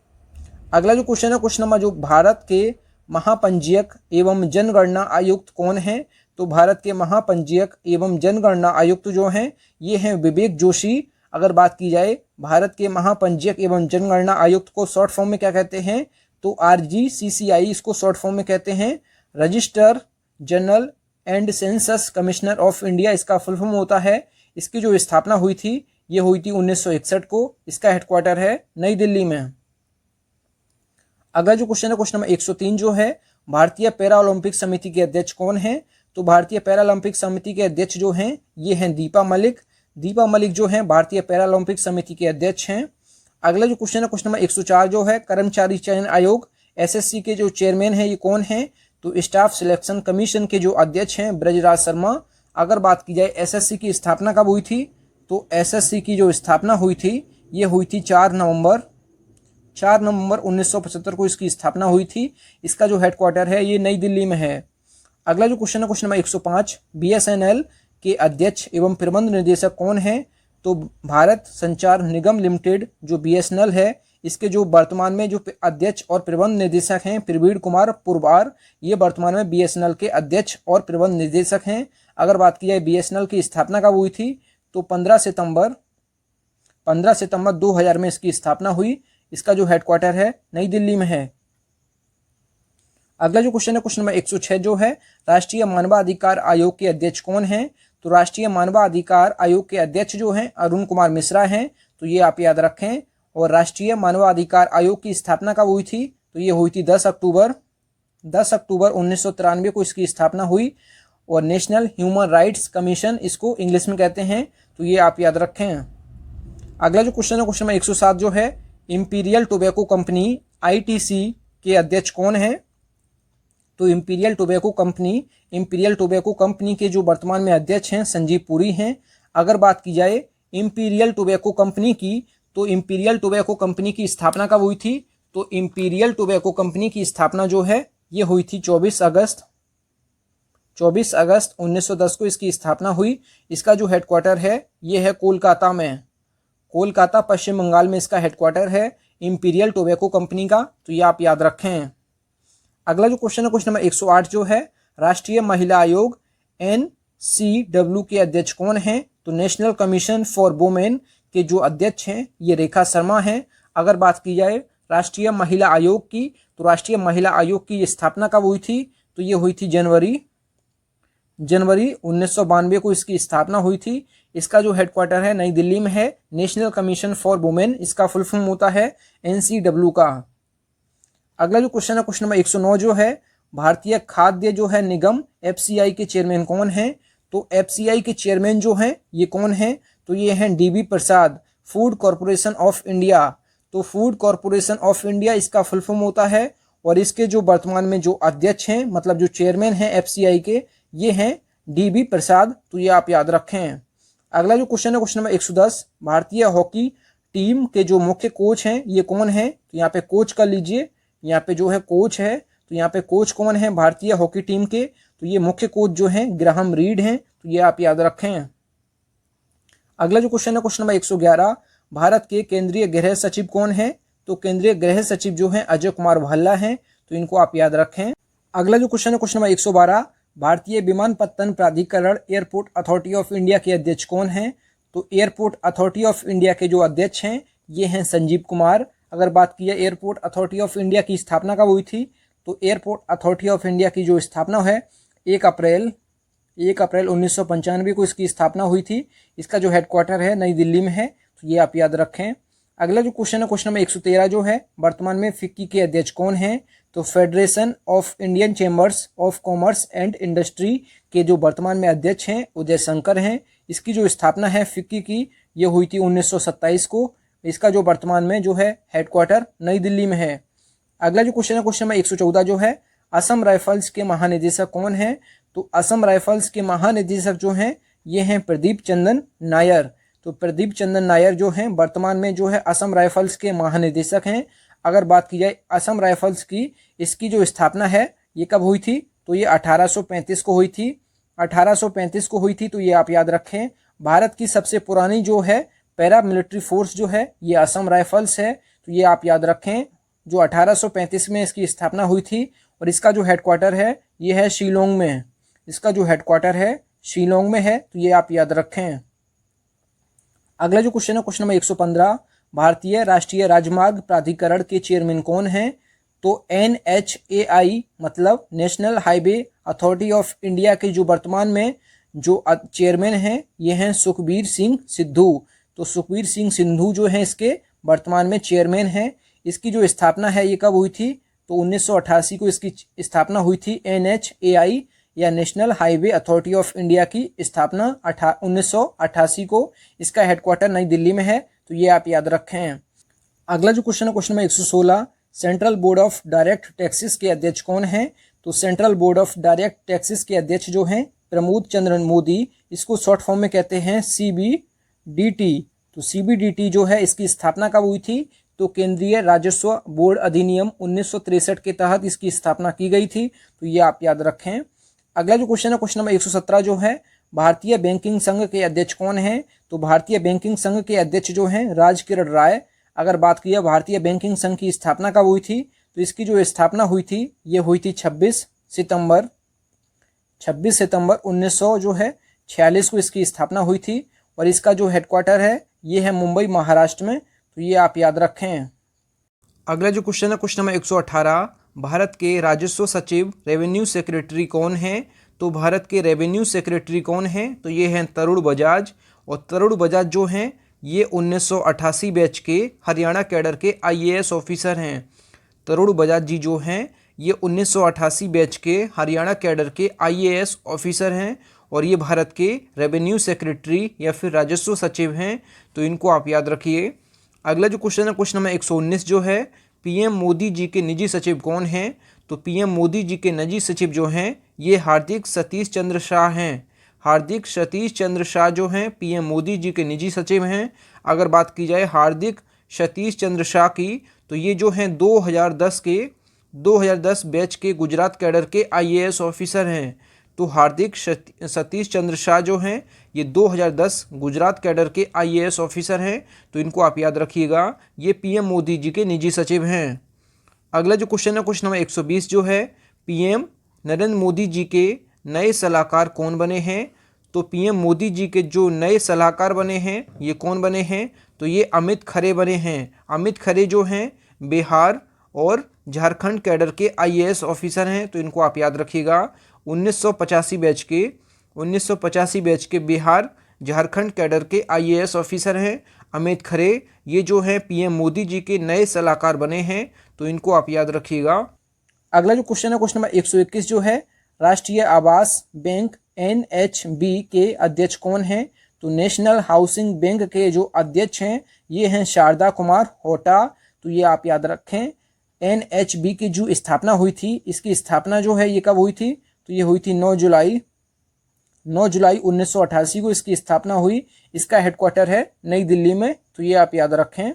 [SPEAKER 1] अगला जो क्वेश्चन है क्वेश्चन नंबर जो, भारत के महापंजीयक एवं जनगणना आयुक्त कौन है। तो भारत के महापंजीयक एवं जनगणना आयुक्त जो हैं ये हैं विवेक जोशी। अगर बात की जाए भारत के महापंजीयक एवं जनगणना आयुक्त को शॉर्ट फॉर्म में क्या कहते हैं, तो RGCCI इसको शॉर्ट फॉर्म में कहते हैं। Register general and census commissioner of India इसका फुल फॉर्म होता है। इसकी जो स्थापना हुई थी ये हुई थी 1961 को। इसका हेडक्वार्टर है नई दिल्ली में। अगला जो क्वेश्चन है क्वेश्चन नंबर 103 जो है, भारतीय पैरा ओलंपिक समिति के अध्यक्ष कौन है। तो भारतीय पैरा ओलंपिक समिति के अध्यक्ष जो हैं ये हैं दीपा मलिक जो हैं भारतीय पैरा ओलंपिक समिति के अध्यक्ष हैं। अगला जो क्वेश्चन है क्वेश्चन नंबर 104 जो है, कर्मचारी चयन आयोग SSC के जो चेयरमैन हैं ये कौन हैं। तो स्टाफ सिलेक्शन कमीशन के जो अध्यक्ष हैं ब्रजराज शर्मा। अगर बात की जाए SSC की स्थापना कब हुई थी, तो SSC की जो स्थापना हुई थी ये हुई थी 4 नवंबर 1975 को इसकी स्थापना हुई थी। इसका जो हेडक्वार्टर है ये नई दिल्ली में है। अगला जो क्वेश्चन है क्वेश्चन नंबर 105, BSNL के अध्यक्ष एवं प्रबंध निदेशक कौन है। तो भारत संचार निगम लिमिटेड जो BSNL है इसके जो वर्तमान में जो अध्यक्ष और प्रबंध निदेशक हैं प्रवीण कुमार पुरवार, ये वर्तमान में बीएसएनएल के अध्यक्ष और प्रबंध निदेशक हैं। अगर बात की जाए बीएसएनएल की स्थापना कब हुई थी, तो 15 सितंबर 2000 में इसकी स्थापना हुई। इसका जो हेडक्वार्टर है नई दिल्ली में है। अगला जो क्वेश्चन है क्वेश्चन नंबर 106 जो है, राष्ट्रीय मानवाधिकार आयोग के अध्यक्ष कौन हैं? तो राष्ट्रीय मानवाधिकार आयोग के अध्यक्ष जो हैं अरुण कुमार मिश्रा हैं, तो ये आप याद रखें। और राष्ट्रीय मानवाधिकार आयोग की स्थापना कब हुई थी, तो ये हुई थी 10 अक्टूबर 1993 को इसकी स्थापना हुई। और नेशनल ह्यूमन राइट्स कमीशन इसको इंग्लिश में कहते हैं, तो ये आप याद रखें। अगला जो क्वेश्चन है क्वेश्चन नंबर 107 जो है, इंपीरियल टोबैको कंपनी आईटीसी के अध्यक्ष कौन है? तो इंपीरियल टोबैको कंपनी के जो वर्तमान में अध्यक्ष हैं संजीव पुरी हैं। अगर बात की जाए इंपीरियल टोबैको कंपनी की, तो इंपीरियल टोबैको कंपनी की स्थापना कब हुई थी? तो इंपीरियल टोबैको कंपनी की स्थापना जो है ये हुई थी 24 अगस्त 1910 को इसकी स्थापना हुई। इसका जो हेडक्वार्टर है ये है कोलकाता में, कोलकाता पश्चिम बंगाल में इसका हेडक्वार्टर है इंपीरियल टोबैको कंपनी का, तो ये आप याद रखें। अगला जो क्वेश्चन है क्वेश्चन नंबर 108 जो है, राष्ट्रीय महिला आयोग NCW के अध्यक्ष कौन हैं? तो नेशनल कमीशन फॉर वुमेन के जो अध्यक्ष हैं ये रेखा शर्मा हैं। अगर बात की जाए राष्ट्रीय महिला आयोग की, तो राष्ट्रीय महिला आयोग की स्थापना कब हुई थी? तो ये हुई थी जनवरी 1992 को इसकी स्थापना हुई थी। इसका जो हेडक्वार्टर है नई दिल्ली में है। नेशनल कमीशन फॉर वुमेन इसका फुल फॉर्म होता है NCW का। अगला जो क्वेश्चन है क्वेश्चन नंबर 109 जो है, भारतीय खाद्य जो है निगम FCI के चेयरमैन कौन हैं? तो FCI के चेयरमैन जो हैं ये कौन हैं? तो ये हैं DB Prasad, food corporation of India. तो फूड कॉरपोरेशन ऑफ इंडिया इसका फुल फॉर्म होता है। और इसके जो वर्तमान में जो अध्यक्ष हैं मतलब जो चेयरमैन हैं FCI के, ये हैं DB प्रसाद, तो ये आप याद रखें। अगला जो क्वेश्चन है क्वेश्चन नंबर 110, भारतीय हॉकी टीम के जो मुख्य कोच हैं ये कौन हैं? तो यहाँ पे कोच कर लीजिए, यहाँ पे जो है कोच है, तो यहाँ पे कोच कौन है भारतीय हॉकी टीम के? तो ये मुख्य कोच जो हैं ग्राहम रीड हैं, तो ये आप याद रखें। अगला जो क्वेश्चन है क्वेश्चन नंबर 111, भारत के केंद्रीय गृह सचिव कौन है? तो केंद्रीय गृह सचिव जो हैं अजय कुमार भल्ला हैं, तो इनको आप याद रखें। अगला जो क्वेश्चन है क्वेश्चन नंबर 112, भारतीय विमानपत्तन प्राधिकरण एयरपोर्ट अथॉरिटी ऑफ इंडिया के अध्यक्ष कौन हैं? तो एयरपोर्ट अथॉरिटी ऑफ इंडिया के जो अध्यक्ष हैं ये हैं संजीव कुमार। अगर बात की जाए एयरपोर्ट अथॉरिटी ऑफ इंडिया की स्थापना कब हुई थी? तो एयरपोर्ट अथॉरिटी ऑफ इंडिया की जो स्थापना है 1 अप्रैल 1995 को इसकी स्थापना हुई थी। इसका जो हेडक्वार्टर है नई दिल्ली में है, तो ये आप याद रखें। अगला जो क्वेश्चन है क्वेश्चन नंबर 113 जो है, वर्तमान में फिक्की के अध्यक्ष कौन हैं? तो federation of Indian chambers of commerce and industry के जो वर्तमान में अध्यक्ष हैं उदय शंकर हैं। इसकी जो स्थापना है फिक्की की ये हुई थी 1927 को। इसका जो वर्तमान में जो है हेडक्वार्टर नई दिल्ली में है। अगला जो क्वेश्चन है क्वेश्चन नंबर 114 जो है, असम राइफल्स के महानिदेशक कौन हैं? तो असम राइफल्स के महानिदेशक जो हैं ये हैं प्रदीप चंदन नायर। तो प्रदीप चंदन नायर जो हैं वर्तमान में जो है असम राइफल्स के महानिदेशक हैं। अगर बात की जाए असम राइफल्स की, इसकी जो स्थापना है ये कब हुई थी? तो ये 1835 को हुई थी। 1835 को हुई थी, तो ये आप याद रखें। भारत की सबसे पुरानी जो है पैरा मिलिट्री फोर्स जो है ये असम राइफल्स है, तो ये आप याद रखें। जो 1835 में इसकी स्थापना हुई थी और इसका जो हेडक्वार्टर है ये है शिलोंग में। इसका जो हेडक्वार्टर है शिलोंग में है, तो ये आप याद रखें। अगला जो क्वेश्चन है क्वेश्चन नंबर 115, भारतीय राष्ट्रीय राजमार्ग प्राधिकरण के चेयरमैन कौन हैं? तो NHAI मतलब national highway authority of India के जो वर्तमान में जो चेयरमैन हैं ये हैं सुखबीर सिंह सिद्धू। तो सुखबीर सिंह सिद्धू जो हैं इसके वर्तमान में चेयरमैन हैं। इसकी जो स्थापना है ये कब हुई थी? तो 1988 को इसकी स्थापना हुई थी। NHAI या national highway authority of India की स्थापना 1988 को। इसका हेडक्वार्टर नई दिल्ली में है, तो ये आप याद रखें। अगला जो क्वेश्चन है question number 116, central board of direct taxes के अध्यक्ष कौन हैं? तो central board of direct taxes के अध्यक्ष जो हैं प्रमोद चंद्र मोदी, इसको शॉर्ट फॉर्म में कहते हैं CBDT। तो CBDT जो है इसकी स्थापना कब हुई थी? तो केंद्रीय राजस्व बोर्ड अधिनियम 1963 के तहत इसकी स्थापना की गई थी, तो ये आप याद रखें। अगला जो क्वेश्चन है क्वेश्चन नंबर 117 जो है, भारतीय बैंकिंग संघ के अध्यक्ष कौन हैं? तो भारतीय बैंकिंग संघ के अध्यक्ष जो हैं राजकिरण राय। अगर बात की जाए भारतीय बैंकिंग संघ की स्थापना कब हुई थी, तो इसकी जो स्थापना हुई थी ये हुई थी 26 सितंबर 1946 को इसकी स्थापना हुई थी। और इसका जो हेडक्वार्टर है ये है मुंबई महाराष्ट्र में, तो ये आप याद रखें। अगला जो क्वेश्चन है क्वेश्चन नंबर 118, भारत के राजस्व सचिव रेवेन्यू सेक्रेटरी कौन है? तो भारत के रेवेन्यू सेक्रेटरी कौन है? तो ये हैं तरुण बजाज। और तरुण बजाज जो हैं ये 1988 बैच के हरियाणा कैडर के IAS ऑफिसर हैं। तरुण बजाज जी जो हैं ये 1988 बैच के हरियाणा कैडर के IAS ऑफिसर हैं और ये भारत के रेवेन्यू सेक्रेटरी या फिर राजस्व सचिव हैं, तो इनको आप याद रखिए। अगला जो क्वेश्चन है क्वेश्चन नंबर 119 जो है, PM मोदी जी के निजी सचिव कौन हैं? तो PM मोदी जी के निजी सचिव जो हैं ये हार्दिक सतीश चंद्र शाह हैं। हार्दिक सतीश चंद्र शाह जो हैं PM मोदी जी के निजी सचिव हैं। अगर बात की जाए हार्दिक सतीश चंद्र शाह की, तो ये जो हैं 2010 बैच के गुजरात कैडर के IAS ऑफिसर हैं। तो हार्दिक सतीश चंद्र शाह जो हैं ये 2010 गुजरात कैडर के IAS ऑफिसर हैं, तो इनको आप याद रखिएगा। ये PM मोदी जी के निजी सचिव हैं। अगला जो क्वेश्चन है क्वेश्चन नंबर 120 जो है, PM नरेंद्र मोदी जी के नए सलाहकार कौन बने हैं? तो PM मोदी जी के जो नए सलाहकार बने हैं ये कौन बने हैं? तो ये अमित खरे बने हैं। अमित खरे जो हैं बिहार और झारखंड कैडर के IAS ऑफिसर हैं, तो इनको आप याद रखिएगा। 1985 बैच के बिहार झारखंड कैडर के IAS ऑफिसर हैं अमित खरे। ये जो है PM मोदी जी के नए सलाहकार बने हैं, तो इनको आप याद रखिएगा। अगला जो क्वेश्चन है क्वेश्चन नंबर 121 जो है, राष्ट्रीय आवास बैंक NHB के अध्यक्ष कौन हैं? तो नेशनल हाउसिंग बैंक के जो अध्यक्ष हैं ये हैं शारदा कुमार होटा, तो ये आप याद रखें। NHB की जो स्थापना हुई थी, इसकी स्थापना जो है ये कब हुई थी? तो ये हुई थी 9 जुलाई 1988 को इसकी स्थापना हुई। इसका हेडक्वार्टर है नई दिल्ली में, तो ये आप याद रखें।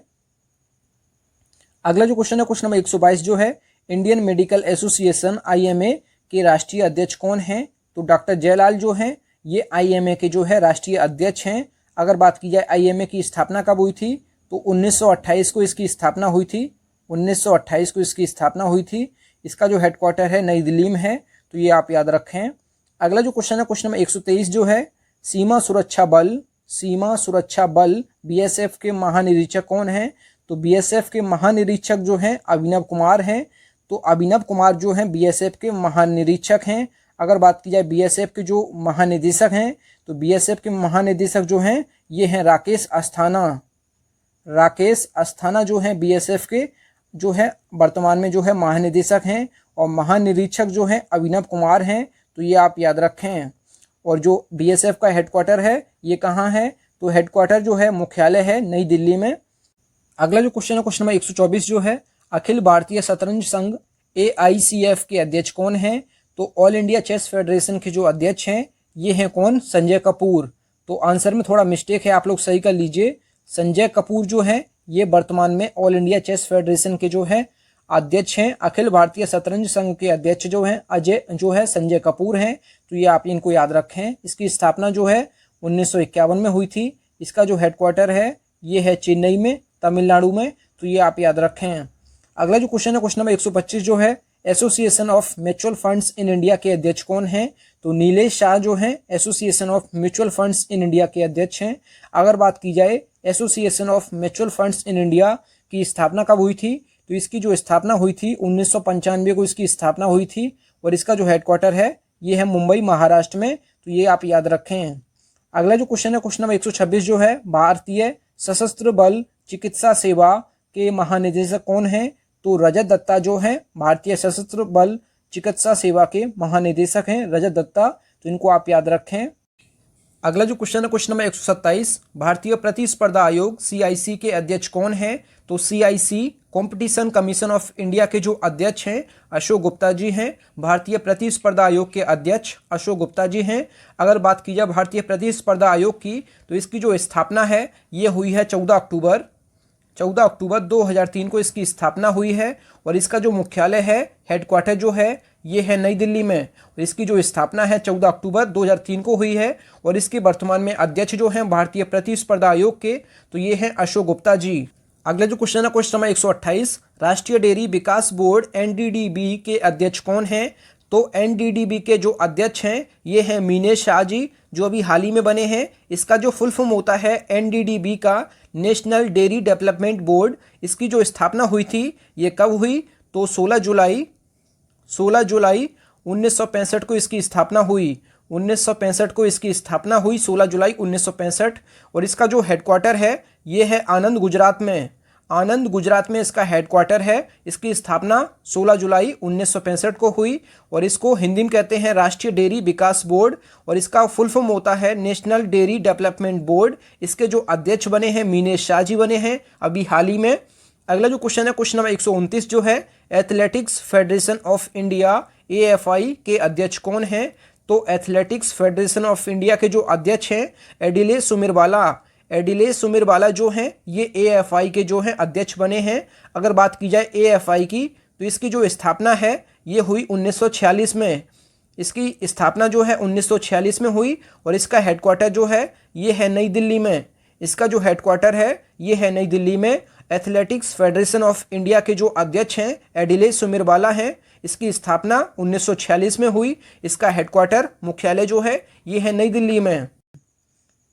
[SPEAKER 1] अगला जो क्वेश्चन है क्वेश्चन नंबर 122 जो है, इंडियन मेडिकल एसोसिएशन IMA के राष्ट्रीय अध्यक्ष कौन हैं? तो डॉक्टर जयलाल जो हैं ये IMA के जो है राष्ट्रीय अध्यक्ष हैं। अगर बात की जाए IMA की स्थापना कब हुई थी, तो 1928 को इसकी स्थापना हुई थी। 1928 को इसकी स्थापना हुई थी। इसका जो हेडक्वार्टर है नई दिल्ली में है, तो ये आप याद रखें। अगला जो क्वेश्चन है क्वेश्चन नंबर 123 जो है, सीमा सुरक्षा बल BSF के महानिरीक्षक कौन हैं? तो BSF के महानिरीक्षक जो हैं अभिनव कुमार हैं। तो अभिनव कुमार जो हैं BSF के महानिरीक्षक हैं। अगर बात की जाए BSF के जो महानिदेशक हैं, तो BSF के महानिदेशक जो हैं ये हैं राकेश अस्थाना जो हैं BSF के जो है वर्तमान में जो है महानिदेशक हैं, और महानिरीक्षक जो हैं अभिनव कुमार हैं, तो ये आप याद रखें। और जो BSF का हेडक्वार्टर है ये कहाँ है? तो हेडक्वार्टर जो है मुख्यालय है नई दिल्ली में। अगला जो क्वेश्चन है क्वेश्चन नंबर 124 जो है, अखिल भारतीय शतरंज संघ AICF के अध्यक्ष कौन हैं? तो ऑल इंडिया चेस फेडरेशन के जो अध्यक्ष हैं ये हैं कौन? संजय कपूर। तो आंसर में थोड़ा मिस्टेक है, आप लोग सही कर लीजिए। संजय कपूर जो है ये वर्तमान में ऑल इंडिया चेस फेडरेशन के जो है अध्यक्ष हैं। अखिल भारतीय शतरंज संघ के अध्यक्ष जो हैं संजय कपूर हैं, तो ये आप इनको याद रखें। इसकी स्थापना जो है 1951 में हुई थी। इसका जो हेडक्वार्टर है ये है चेन्नई में, तमिलनाडु में, तो ये आप याद रखें। अगला जो क्वेश्चन है क्वेश्चन नंबर 125 जो है, association of mutual funds in India के अध्यक्ष कौन हैं? तो नीलेश शाह जो हैं association of mutual funds in India के अध्यक्ष हैं। अगर बात की जाए association of mutual funds in India की स्थापना कब हुई थी, तो इसकी जो स्थापना हुई थी 1995 को इसकी स्थापना हुई थी, और इसका जो हेडक्वार्टर है ये है मुंबई महाराष्ट्र में, तो ये आप याद रखें। अगला जो क्वेश्चन है क्वेश्चन नंबर 126 जो है, भारतीय सशस्त्र बल चिकित्सा सेवा के महानिदेशक कौन हैं? तो रजत दत्ता जो हैं भारतीय सशस्त्र बल चिकित्सा सेवा के महानिदेशक हैं रजत दत्ता, तो इनको आप याद रखें। अगला जो क्वेश्चन है क्वेश्चन नंबर 127, भारतीय प्रतिस्पर्धा आयोग CIC के अध्यक्ष कौन है? तो CIC competition commission of India के जो अध्यक्ष हैं अशोक गुप्ता जी हैं। भारतीय प्रतिस्पर्धा आयोग के अध्यक्ष अशोक गुप्ता जी हैं। अगर बात की जाए भारतीय प्रतिस्पर्धा आयोग की, तो इसकी जो स्थापना है ये हुई है 14 अक्टूबर 2003 को इसकी स्थापना हुई है, और इसका जो मुख्यालय है हेडक्वार्टर जो है ये है नई दिल्ली में, और इसकी जो स्थापना है 14 अक्टूबर 2003 को हुई है, और इसके वर्तमान में अध्यक्ष जो हैं भारतीय प्रतिस्पर्धा आयोग के, तो ये हैं अशोक गुप्ता जी। अगला जो क्वेश्चन है क्वेश्चन नंबर 128, राष्ट्रीय डेयरी विकास बोर्ड एनडीडीबी के अध्यक्ष कौन हैं? तो एनडीडीबी के जो अध्यक्ष हैं ये हैं मीनेश शाह जी, जो अभी हाल ही में बने हैं। इसका जो फुल फॉर्म होता है एनडीडीबी का नेशनल डेयरी डेवलपमेंट बोर्ड। इसकी जो स्थापना हुई थी ये कब हुई? तो 16 जुलाई 1965 को इसकी स्थापना हुई। 1965 को इसकी स्थापना हुई, 16 जुलाई 1965। और इसका जो हेडक्वार्टर है ये है आनंद, गुजरात में। आनंद, गुजरात में इसका हेडक्वार्टर है। इसकी स्थापना 16 जुलाई 1965 को हुई। और इसको हिंदी में कहते हैं राष्ट्रीय डेयरी विकास बोर्ड, और इसका फुल फॉर्म होता है नेशनल डेयरी डेवलपमेंट बोर्ड। इसके जो अध्यक्ष बने हैं मीनेश शाह जी बने हैं अभी हाल ही में। अगला जो क्वेश्चन है क्वेश्चन नंबर 129 जो है, athletics federation of India AFI के अध्यक्ष कौन हैं? तो एथलेटिक्स फेडरेशन ऑफ इंडिया के जो अध्यक्ष हैं एडिले सुमिरवाला। एडिले सुमिरवाला जो हैं ये एएफआई के जो हैं अध्यक्ष बने हैं। अगर बात की जाए एएफआई की तो इसकी जो स्थापना है ये हुई 1946 में। इसकी स्थापना जो है 1946 में हुई। और इसका हेडक्वार्टर जो है ये है नई दिल्ली में। इसका जो हेडक्वार्टर है ये है नई दिल्ली में। एथलेटिक्स फेडरेशन ऑफ इंडिया के जो अध्यक्ष हैं एडिले सुमिरवाला हैं। इसकी स्थापना 1946 में हुई। इसका हेडक्वार्टर, मुख्यालय जो है ये है नई दिल्ली में।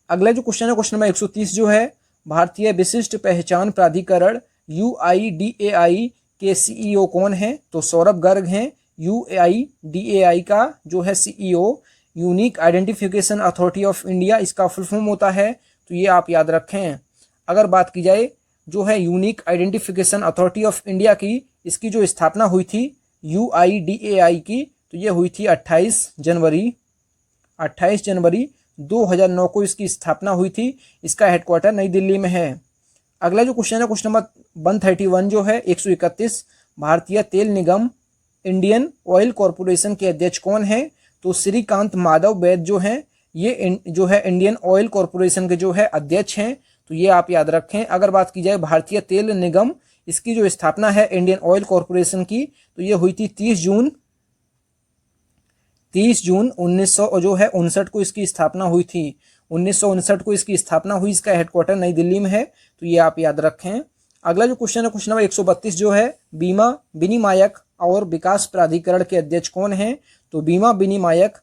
[SPEAKER 1] अगला जो क्वेश्चन है क्वेश्चन नंबर 130 जो है, भारतीय विशिष्ट पहचान प्राधिकरण यूआईडीएआई के सीईओ कौन है? तो सौरभ गर्ग हैं। यूआईडीएआई का जो है CEO unique identification authority of India, इसका फुल फॉर्म होता है। तो ये आप याद रखें। अगर बात की जाए जो है unique identification authority of India की, इसकी जो स्थापना हुई थी यूआईडीएआई की, तो ये हुई थी 28 जनवरी 2009 को इसकी स्थापना हुई थी। इसका हेडक्वार्टर नई दिल्ली में है। अगला जो क्वेश्चन है क्वेश्चन नंबर 131 जो है 131, भारतीय तेल निगम इंडियन ऑयल कॉरपोरेशन के अध्यक्ष कौन है? तो श्रीकांत माधव वैद जो हैं ये जो है इंडियन ऑयल कॉरपोरेशन के जो है अध्यक्ष हैं। तो ये आप याद रखें। अगर बात की जाए भारतीय तेल निगम, इसकी जो स्थापना है इंडियन ऑयल कॉरपोरेशन की, तो ये हुई थी 30 जून 1959 को इसकी स्थापना हुई थी। 1959 को इसकी स्थापना हुई। इसका हेडक्वार्टर नई दिल्ली में है। तो ये आप याद रखें। अगला जो क्वेश्चन है क्वेश्चन नंबर 132 जो है, बीमा विनियामक और विकास प्राधिकरण के अध्यक्ष कौन हैं? तो बीमा विनियामक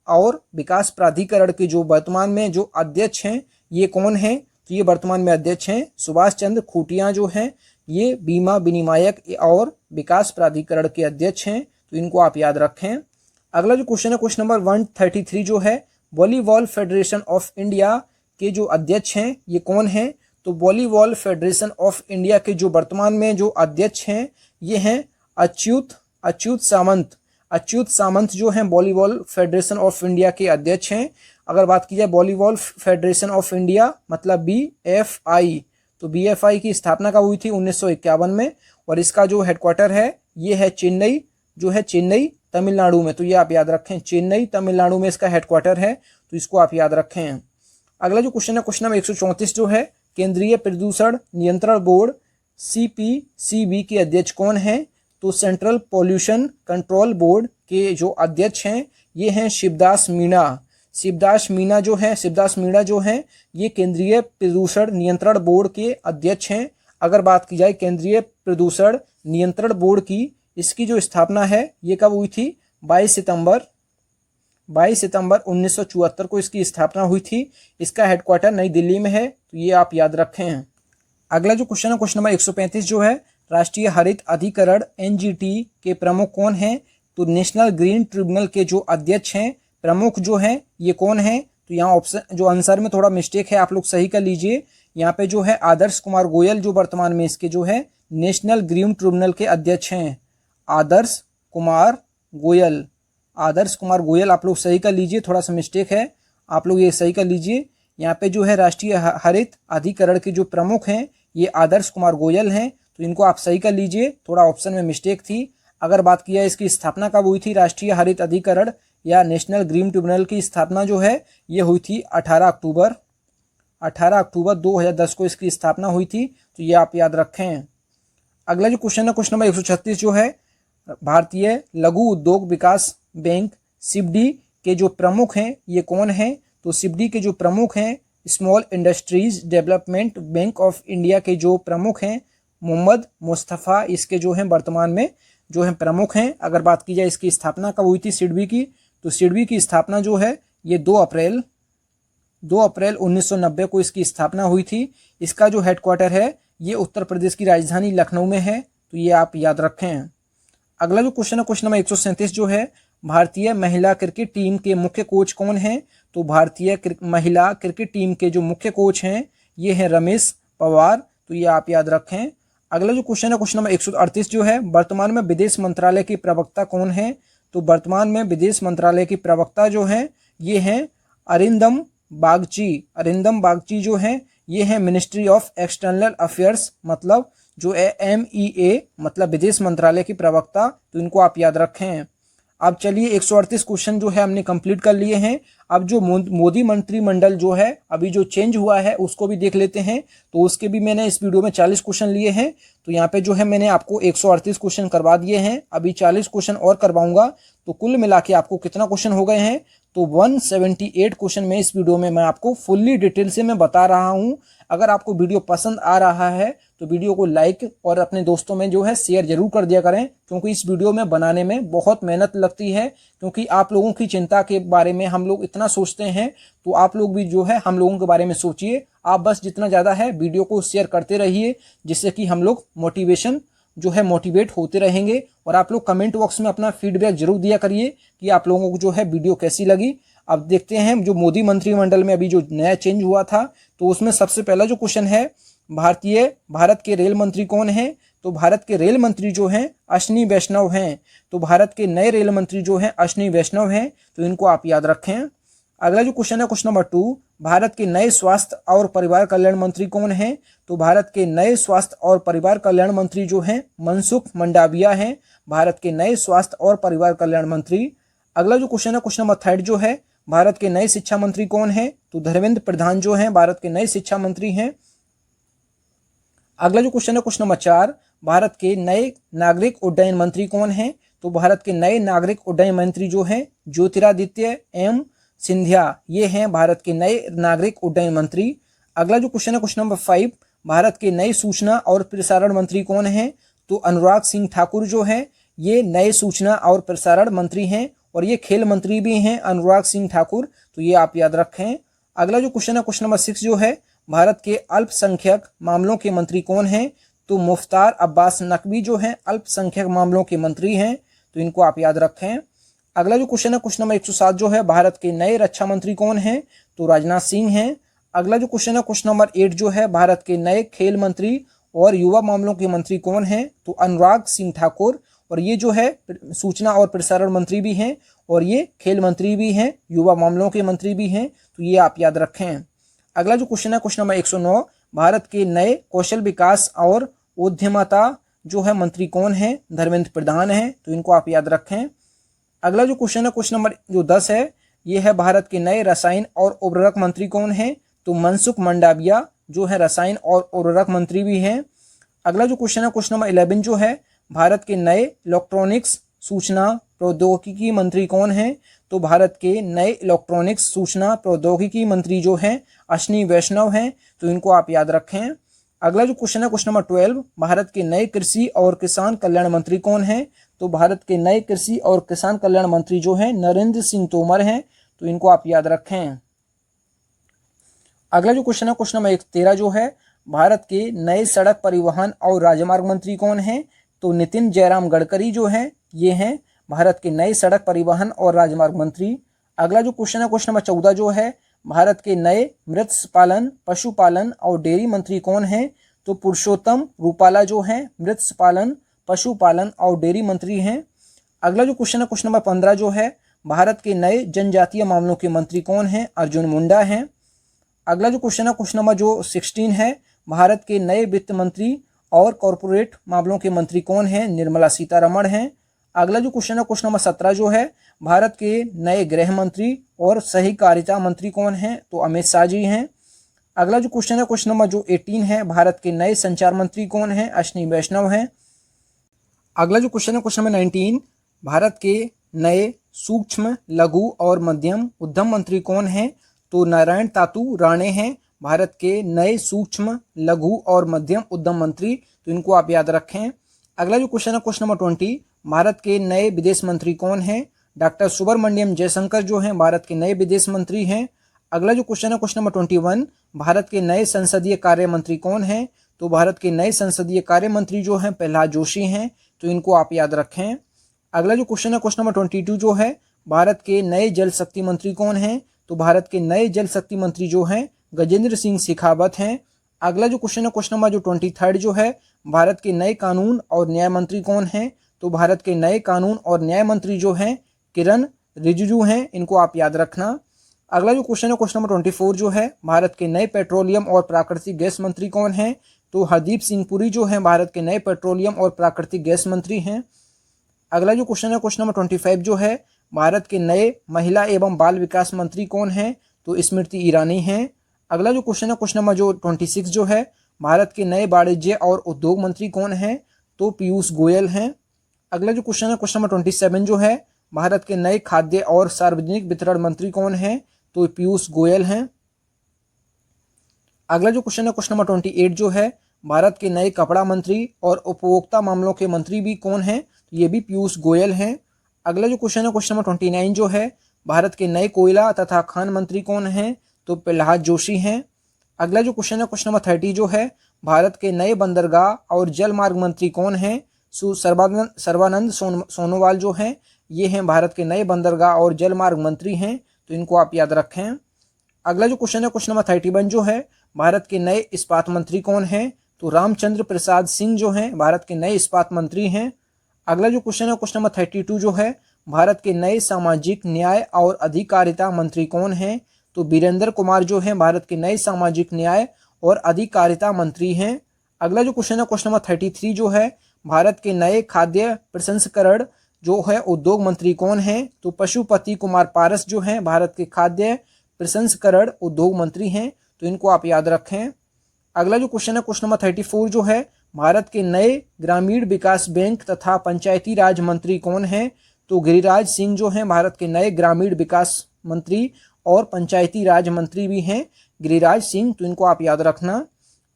[SPEAKER 1] और विकास प्राधिकरण के जो वर्तमान में जो अध्यक्ष हैं ये कौन हैं? तो ये वर्तमान में अध्यक्ष हैं सुभाष चंद्र खूंटिया जो हैं, ये बीमा विनियामक और विकास प्राधिकरण के अध्यक्ष हैं। तो इनको आप याद रखें। अगला जो क्वेश्चन है क्वेश्चन नंबर 133 जो है, वॉलीबॉल फेडरेशन ऑफ इंडिया के जो अध्यक्ष हैं ये कौन हैं? तो वॉलीबॉल फेडरेशन ऑफ इंडिया के जो वर्तमान में जो अध्यक्ष हैं ये हैं अच्युत सामंत जो हैं वॉलीबॉल फेडरेशन ऑफ इंडिया के अध्यक्ष हैं। अगर बात की जाए वॉलीबॉल फेडरेशन ऑफ इंडिया मतलब बीएफआई, तो बीएफआई की स्थापना कब हुई थी? 1951 में। और इसका जो हेडक्वार्टर है ये है चेन्नई, जो है चेन्नई तमिलनाडु में। तो ये आप याद रखें, चेन्नई तमिलनाडु में इसका हेडक्वार्टर है। तो इसको आप याद रखें। अगला जो क्वेश्चन है क्वेश्चन नंबर 134 जो है, केंद्रीय प्रदूषण नियंत्रण बोर्ड सीपीसीबी के अध्यक्ष कौन हैं? तो सेंट्रल पॉल्यूशन कंट्रोल बोर्ड के जो अध्यक्ष हैं ये हैं शिवदास मीणा जो हैं ये केंद्रीय प्रदूषण नियंत्रण बोर्ड के अध्यक्ष हैं। अगर बात की जाए केंद्रीय प्रदूषण नियंत्रण बोर्ड की, इसकी जो स्थापना है ये कब हुई थी? 22 सितंबर 1974 को इसकी स्थापना हुई थी। इसका हेडक्वार्टर नई दिल्ली में है। तो ये आप याद रखें। अगला जो क्वेश्चन है क्वेश्चन नंबर 135 जो है, राष्ट्रीय हरित अधिकरण एनजीटी के प्रमुख कौन हैं? तो नेशनल ग्रीन ट्रिब्यूनल के जो अध्यक्ष हैं, प्रमुख जो हैं ये कौन हैं? तो यहाँ ऑप्शन जो आंसर में थोड़ा मिस्टेक है, आप लोग सही कर लीजिए। यहाँ पे जो है आदर्श कुमार गोयल जो वर्तमान में इसके जो है नेशनल ग्रीन ट्रिब्यूनल के अध्यक्ष हैं। आदर्श कुमार गोयल आप लोग सही कर लीजिए, थोड़ा सा मिस्टेक है, आप लोग ये सही कर लीजिए। यहाँ पे जो है राष्ट्रीय हरित अधिकरण के जो प्रमुख हैं ये आदर्श कुमार गोयल हैं। तो इनको आप सही कर लीजिए, थोड़ा ऑप्शन में मिस्टेक थी। अगर बात की जाए इसकी स्थापना कब हुई थी, राष्ट्रीय हरित अधिकरण या नेशनल ग्रीन ट्रिब्यूनल की स्थापना जो है ये हुई थी 18 अक्टूबर 2010 को इसकी स्थापना हुई थी। तो ये आप याद रखें। अगला जो क्वेश्चन है क्वेश्चन नंबर 136 जो है, भारतीय लघु उद्योग विकास बैंक सिबडी के जो प्रमुख हैं ये कौन हैं? तो सिबडी के जो प्रमुख हैं small industries development bank of India के जो प्रमुख हैं मोहम्मद मुस्तफ़ा इसके जो हैं वर्तमान में जो हैं प्रमुख हैं। अगर बात की जाए इसकी स्थापना कब हुई थी सिडबी की, तो सिडबी की स्थापना जो है ये 2 अप्रैल 1990 को इसकी स्थापना हुई थी। इसका जो हेडक्वार्टर है ये उत्तर प्रदेश की राजधानी लखनऊ में है, तो ये आप याद रखें। अगला जो क्वेश्चन है क्वेश्चन नंबर 137 जो है, भारतीय महिला क्रिकेट टीम के मुख्य कोच कौन हैं? तो भारतीय महिला क्रिकेट टीम के जो मुख्य कोच हैं ये हैं रमेश पवार, तो ये आप याद रखें। अगला जो क्वेश्चन है क्वेश्चन नंबर 138 जो है, वर्तमान में विदेश मंत्रालय की प्रवक्ता कौन है? तो वर्तमान में विदेश मंत्रालय की प्रवक्ता जो है ये हैं अरिंदम बागची जो है ये है मिनिस्ट्री ऑफ एक्सटर्नल अफेयर्स, मतलब जो MEA मतलब विदेश मंत्रालय की प्रवक्ता, तो इनको आप याद रखें। अब चलिए 138 क्वेश्चन जो है हमने कंप्लीट कर लिए हैं। अब जो मोदी मंत्रिमंडल जो है अभी जो चेंज हुआ है उसको भी देख लेते हैं। तो उसके भी मैंने इस वीडियो में 40 क्वेश्चन लिए हैं, तो यहाँ पे जो है मैंने आपको 138 क्वेश्चन करवा दिए हैं, अभी 40 क्वेश्चन और करवाऊंगा, तो कुल मिला के आपको कितना क्वेश्चन हो गए हैं? तो 178 क्वेश्चन में इस वीडियो में मैं आपको फुल्ली डिटेल से मैं बता रहा हूँ। अगर आपको वीडियो पसंद आ रहा है तो वीडियो को लाइक और अपने दोस्तों में जो है शेयर जरूर कर दिया करें, क्योंकि इस वीडियो में बनाने में बहुत मेहनत लगती है, क्योंकि आप लोगों की चिंता के बारे में हम लोग इतना सोचते हैं, तो आप लोग भी जो है हम लोगों के बारे में सोचिए। आप बस जितना ज़्यादा है वीडियो को शेयर करते रहिए, जिससे कि हम लोग मोटिवेट होते रहेंगे। और आप लोग कमेंट बॉक्स में अपना फीडबैक जरूर दिया करिए कि आप लोगों को जो है वीडियो कैसी लगी। अब देखते हैं जो मोदी मंत्रिमंडल में अभी जो नया चेंज हुआ था, तो उसमें सबसे पहला जो क्वेश्चन है, भारत के रेल मंत्री कौन है? तो भारत के रेल मंत्री जो हैं अश्विनी वैष्णव हैं। तो भारत के नए रेल मंत्री जो हैं अश्विनी वैष्णव हैं, तो इनको आप याद रखें। अगला जो क्वेश्चन है क्वेश्चन नंबर 2, भारत के नए स्वास्थ्य और परिवार कल्याण मंत्री कौन हैं? तो भारत के नए स्वास्थ्य और परिवार कल्याण मंत्री जो हैं मनसुख मंडाविया हैं, भारत के नए स्वास्थ्य और परिवार कल्याण मंत्री। अगला जो क्वेश्चन है क्वेश्चन नंबर 3 जो है, भारत के नए शिक्षा मंत्री कौन है? तो धर्मेंद्र प्रधान जो हैं भारत के नए शिक्षा मंत्री हैं। अगला जो क्वेश्चन है क्वेश्चन नंबर 4, भारत के नए नागरिक उड्डयन मंत्री कौन हैं? तो भारत के नए नागरिक उड्डयन मंत्री जो हैं ज्योतिरादित्य एम सिंधिया, ये हैं भारत के नए नागरिक उड्डयन मंत्री। अगला जो क्वेश्चन है क्वेश्चन नंबर 5, भारत के नए सूचना और प्रसारण मंत्री कौन हैं? तो अनुराग सिंह ठाकुर जो है ये नए सूचना और प्रसारण मंत्री हैं, और ये खेल मंत्री भी हैं अनुराग सिंह ठाकुर, तो ये आप याद रखें। अगला जो क्वेश्चन है क्वेश्चन नंबर 6 जो है, भारत के अल्पसंख्यक मामलों के मंत्री कौन हैं? तो मुख्तार अब्बास नकवी जो हैं अल्पसंख्यक मामलों के मंत्री हैं, तो इनको आप याद रखें। अगला जो क्वेश्चन है क्वेश्चन नंबर 107 जो है, भारत के नए रक्षा मंत्री कौन हैं? तो राजनाथ सिंह हैं। अगला जो क्वेश्चन है क्वेश्चन नंबर 8 जो है, भारत के नए खेल मंत्री और युवा मामलों के मंत्री कौन हैं? तो अनुराग सिंह ठाकुर, और ये जो है सूचना और प्रसारण मंत्री भी हैं, और ये खेल मंत्री भी हैं, युवा मामलों के मंत्री भी हैं, तो ये आप याद रखें। अगला जो क्वेश्चन है क्वेश्चन नंबर 109, भारत के नए कौशल विकास और उद्यमता जो है मंत्री कौन है? धर्मेंद्र प्रधान हैं, तो इनको आप याद रखें। अगला जो क्वेश्चन है क्वेश्चन नंबर जो 10 है, ये है भारत के नए रसायन और उर्वरक मंत्री कौन है? तो मनसुख मंडाविया जो है रसायन और उर्वरक मंत्री भी हैं। अगला जो क्वेश्चन है क्वेश्चन नंबर 11 जो है, भारत के नए इलेक्ट्रॉनिक्स सूचना प्रौद्योगिकी मंत्री कौन हैं? तो भारत के नए इलेक्ट्रॉनिक्स सूचना प्रौद्योगिकी मंत्री जो हैं अश्विनी वैष्णव हैं, तो इनको आप याद रखें। अगला जो क्वेश्चन है क्वेश्चन नंबर 12, भारत के नए कृषि और किसान कल्याण मंत्री कौन हैं? तो भारत के नए कृषि और किसान कल्याण मंत्री जो हैं नरेंद्र सिंह तोमर हैं, तो इनको आप याद रखें। अगला जो क्वेश्चन है क्वेश्चन नंबर 13 जो है, भारत के नए सड़क परिवहन और राजमार्ग मंत्री कौन हैं? तो नितिन जयराम गडकरी जो हैं ये हैं भारत के नए सड़क परिवहन और राजमार्ग मंत्री। अगला जो क्वेश्चन है क्वेश्चन नंबर 14 जो है, भारत के नए मत्स्य पालन पशुपालन और डेयरी मंत्री कौन हैं? तो पुरुषोत्तम रूपाला जो हैं मत्स्य पालन पशुपालन और डेयरी मंत्री हैं। अगला जो क्वेश्चन है क्वेश्चन नंबर 15 जो है, भारत के नए जनजातीय मामलों के मंत्री कौन हैं? अर्जुन मुंडा हैं। अगला जो क्वेश्चन है क्वेश्चन नंबर जो 16 है, भारत के नए वित्त मंत्री और कॉरपोरेट मामलों के मंत्री कौन हैं? निर्मला सीतारमण हैं। अगला जो क्वेश्चन है क्वेश्चन नंबर 17 जो है, भारत के नए गृह मंत्री और सहकारिता मंत्री कौन हैं? तो अमित शाह जी हैं। अगला जो क्वेश्चन है क्वेश्चन नंबर जो 18 है, भारत के नए संचार मंत्री कौन हैं? अश्विनी वैष्णव हैं। अगला जो क्वेश्चन है क्वेश्चन नंबर 19, भारत के नए सूक्ष्म लघु और मध्यम उद्यम मंत्री कौन हैं? तो नारायण तातू राणे हैं भारत के नए सूक्ष्म लघु और मध्यम उद्यम मंत्री, तो इनको आप याद रखें। अगला जो क्वेश्चन है क्वेश्चन नंबर 20, भारत के नए विदेश मंत्री कौन हैं? डॉक्टर सुब्रमण्यम जयशंकर जो हैं भारत के नए विदेश मंत्री हैं। अगला जो क्वेश्चन है क्वेश्चन नंबर 21, भारत के नए संसदीय कार्य मंत्री कौन हैं? तो भारत के नए संसदीय कार्य मंत्री जो हैं प्रहलाद जोशी हैं, तो इनको आप याद रखें। अगला जो क्वेश्चन है क्वेश्चन नंबर 22 जो है, भारत के नए जल शक्ति मंत्री कौन हैं? तो भारत के नए जल शक्ति मंत्री जो हैं गजेंद्र सिंह शेखावत हैं। अगला जो क्वेश्चन है क्वेश्चन नंबर जो 23 जो है, भारत के नए कानून और न्याय मंत्री कौन हैं? तो भारत के नए कानून और न्याय मंत्री जो हैं किरण रिजिजू हैं, इनको आप याद रखना। अगला जो क्वेश्चन है क्वेश्चन नंबर 24 जो है, भारत के नए पेट्रोलियम और प्राकृतिक गैस मंत्री कौन हैं? तो हरदीप सिंह पुरी जो हैं भारत के नए पेट्रोलियम और प्राकृतिक गैस मंत्री हैं। अगला जो क्वेश्चन है क्वेश्चन नंबर 25 जो है, भारत के नए महिला एवं बाल विकास मंत्री कौन हैं? तो स्मृति ईरानी हैं। अगला जो क्वेश्चन है क्वेश्चन नंबर जो 26 जो है, भारत के नए वाणिज्य और उद्योग मंत्री कौन हैं? तो पीयूष गोयल हैं। अगला जो क्वेश्चन है क्वेश्चन नंबर 27 जो है, भारत के नए खाद्य और सार्वजनिक वितरण मंत्री कौन हैं? तो पीयूष गोयल हैं। अगला जो क्वेश्चन है क्वेश्चन नंबर 28 जो है, भारत के नए कपड़ा मंत्री और उपभोक्ता मामलों के मंत्री भी कौन हैं? तो ये भी पीयूष गोयल हैं। अगला जो क्वेश्चन है क्वेश्चन नंबर 29 जो है, भारत के नए कोयला तथा खान मंत्री कौन हैं? तो प्रहलाद जोशी हैं। अगला जो क्वेश्चन है क्वेश्चन नंबर 30 जो है, भारत के नए बंदरगाह और जल मार्ग मंत्री कौन हैं? सर्बानंद सोनोवाल जो हैं ये हैं भारत के नए बंदरगाह और जल मार्ग मंत्री हैं, तो इनको आप याद रखें। अगला जो क्वेश्चन है क्वेश्चन नंबर 31 जो है, भारत के नए इस्पात मंत्री कौन हैं? तो रामचंद्र प्रसाद सिंह जो हैं भारत के नए इस्पात मंत्री हैं। अगला जो क्वेश्चन है क्वेश्चन नंबर 32 जो है, भारत के नए सामाजिक न्याय और अधिकारिता मंत्री कौन हैं? तो वीरेंद्र कुमार जो हैं भारत के नए सामाजिक न्याय और अधिकारिता मंत्री हैं। अगला जो क्वेश्चन है क्वेश्चन नंबर 33 जो है, भारत के नए खाद्य प्रसंस्करण जो है उद्योग मंत्री कौन हैं? तो पशुपति कुमार पारस जो हैं भारत के खाद्य प्रसंस्करण उद्योग मंत्री हैं, तो इनको आप याद रखें। अगला जो क्वेश्चन है क्वेश्चन नंबर 34 जो है, भारत के नए ग्रामीण विकास बैंक तथा पंचायती राज मंत्री कौन हैं? तो गिरिराज सिंह जो हैं भारत के नए ग्रामीण विकास मंत्री और पंचायती राज मंत्री भी हैं गिरिराज सिंह, तो इनको आप याद रखना।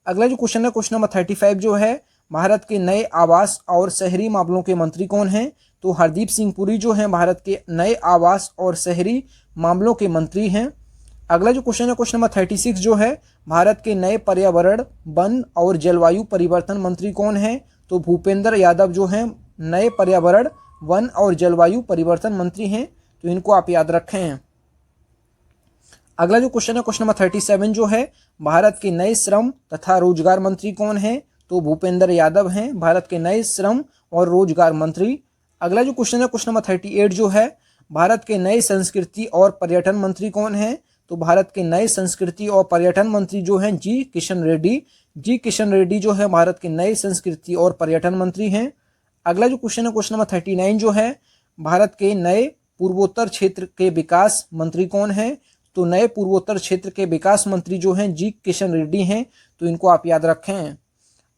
[SPEAKER 1] अगला जो क्वेश्चन है क्वेश्चन नंबर 35 जो है, भारत के नए आवास और शहरी मामलों के मंत्री कौन हैं? तो हरदीप सिंह पुरी जो हैं भारत के नए आवास और शहरी मामलों के मंत्री हैं। अगला जो क्वेश्चन है क्वेश्चन नंबर 36 जो है, भारत के नए पर्यावरण वन और जलवायु परिवर्तन मंत्री कौन हैं? तो भूपेंद्र यादव जो हैं नए पर्यावरण वन और जलवायु परिवर्तन मंत्री हैं, तो इनको आप याद रखें। अगला जो क्वेश्चन है क्वेश्चन नंबर 37 जो है, भारत के नए श्रम तथा रोजगार मंत्री कौन हैं? तो भूपेंद्र यादव हैं भारत के नए श्रम और रोजगार मंत्री। अगला जो क्वेश्चन है क्वेश्चन नंबर 38 जो है, भारत के नए संस्कृति और पर्यटन मंत्री कौन हैं? तो भारत के नए संस्कृति और पर्यटन मंत्री जो हैं जी किशन रेड्डी। जी किशन रेड्डी जो है भारत के नए संस्कृति और पर्यटन मंत्री हैं। अगला जो क्वेश्चन है क्वेश्चन नंबर 39 जो है, भारत के नए पूर्वोत्तर क्षेत्र के विकास मंत्री कौन हैं? तो नए पूर्वोत्तर क्षेत्र के विकास मंत्री जो हैं जी किशन रेड्डी हैं, तो इनको आप याद रखें।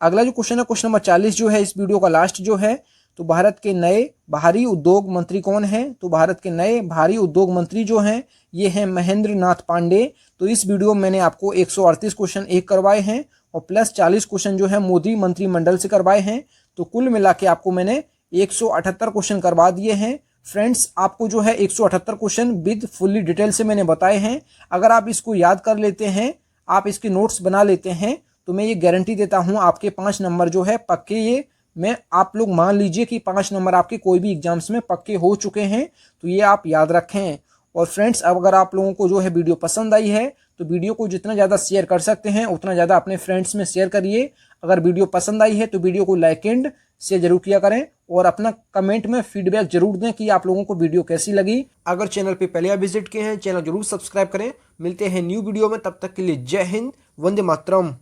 [SPEAKER 1] अगला जो क्वेश्चन है क्वेश्चन नंबर 40 जो है, इस वीडियो का लास्ट जो है, तो भारत के नए भारी उद्योग मंत्री कौन हैं? तो भारत के नए भारी उद्योग मंत्री जो हैं ये हैं महेंद्र नाथ पांडे। तो इस वीडियो में मैंने आपको 138 क्वेश्चन एक करवाए हैं और प्लस 40 क्वेश्चन जो है मोदी मंत्रिमंडल से करवाए हैं, तो कुल मिला के आपको मैंने 178 क्वेश्चन करवा दिए हैं। फ्रेंड्स, आपको जो है 178 क्वेश्चन विद फुल्ली डिटेल से मैंने बताए हैं। अगर आप इसको याद कर लेते हैं, आप इसके नोट्स बना लेते हैं, तो मैं ये गारंटी देता हूँ आपके 5 नंबर जो है पक्के, ये मैं आप लोग मान लीजिए कि 5 नंबर आपके कोई भी एग्जाम्स में पक्के हो चुके हैं, तो ये आप याद रखें। और फ्रेंड्स, अब अगर आप लोगों को जो है वीडियो पसंद आई है तो वीडियो को जितना ज़्यादा शेयर कर सकते हैं उतना ज़्यादा अपने फ्रेंड्स में शेयर करिए। अगर वीडियो पसंद आई है तो वीडियो को लाइक एंड शेयर जरूर किया करें और अपना कमेंट में फीडबैक जरूर दें कि आप लोगों को वीडियो कैसी लगी। अगर चैनल पे पहले आप विजिट किए हैं, चैनल जरूर सब्सक्राइब करें। मिलते हैं न्यू वीडियो में, तब तक के लिए जय हिंद, वंदे मातरम।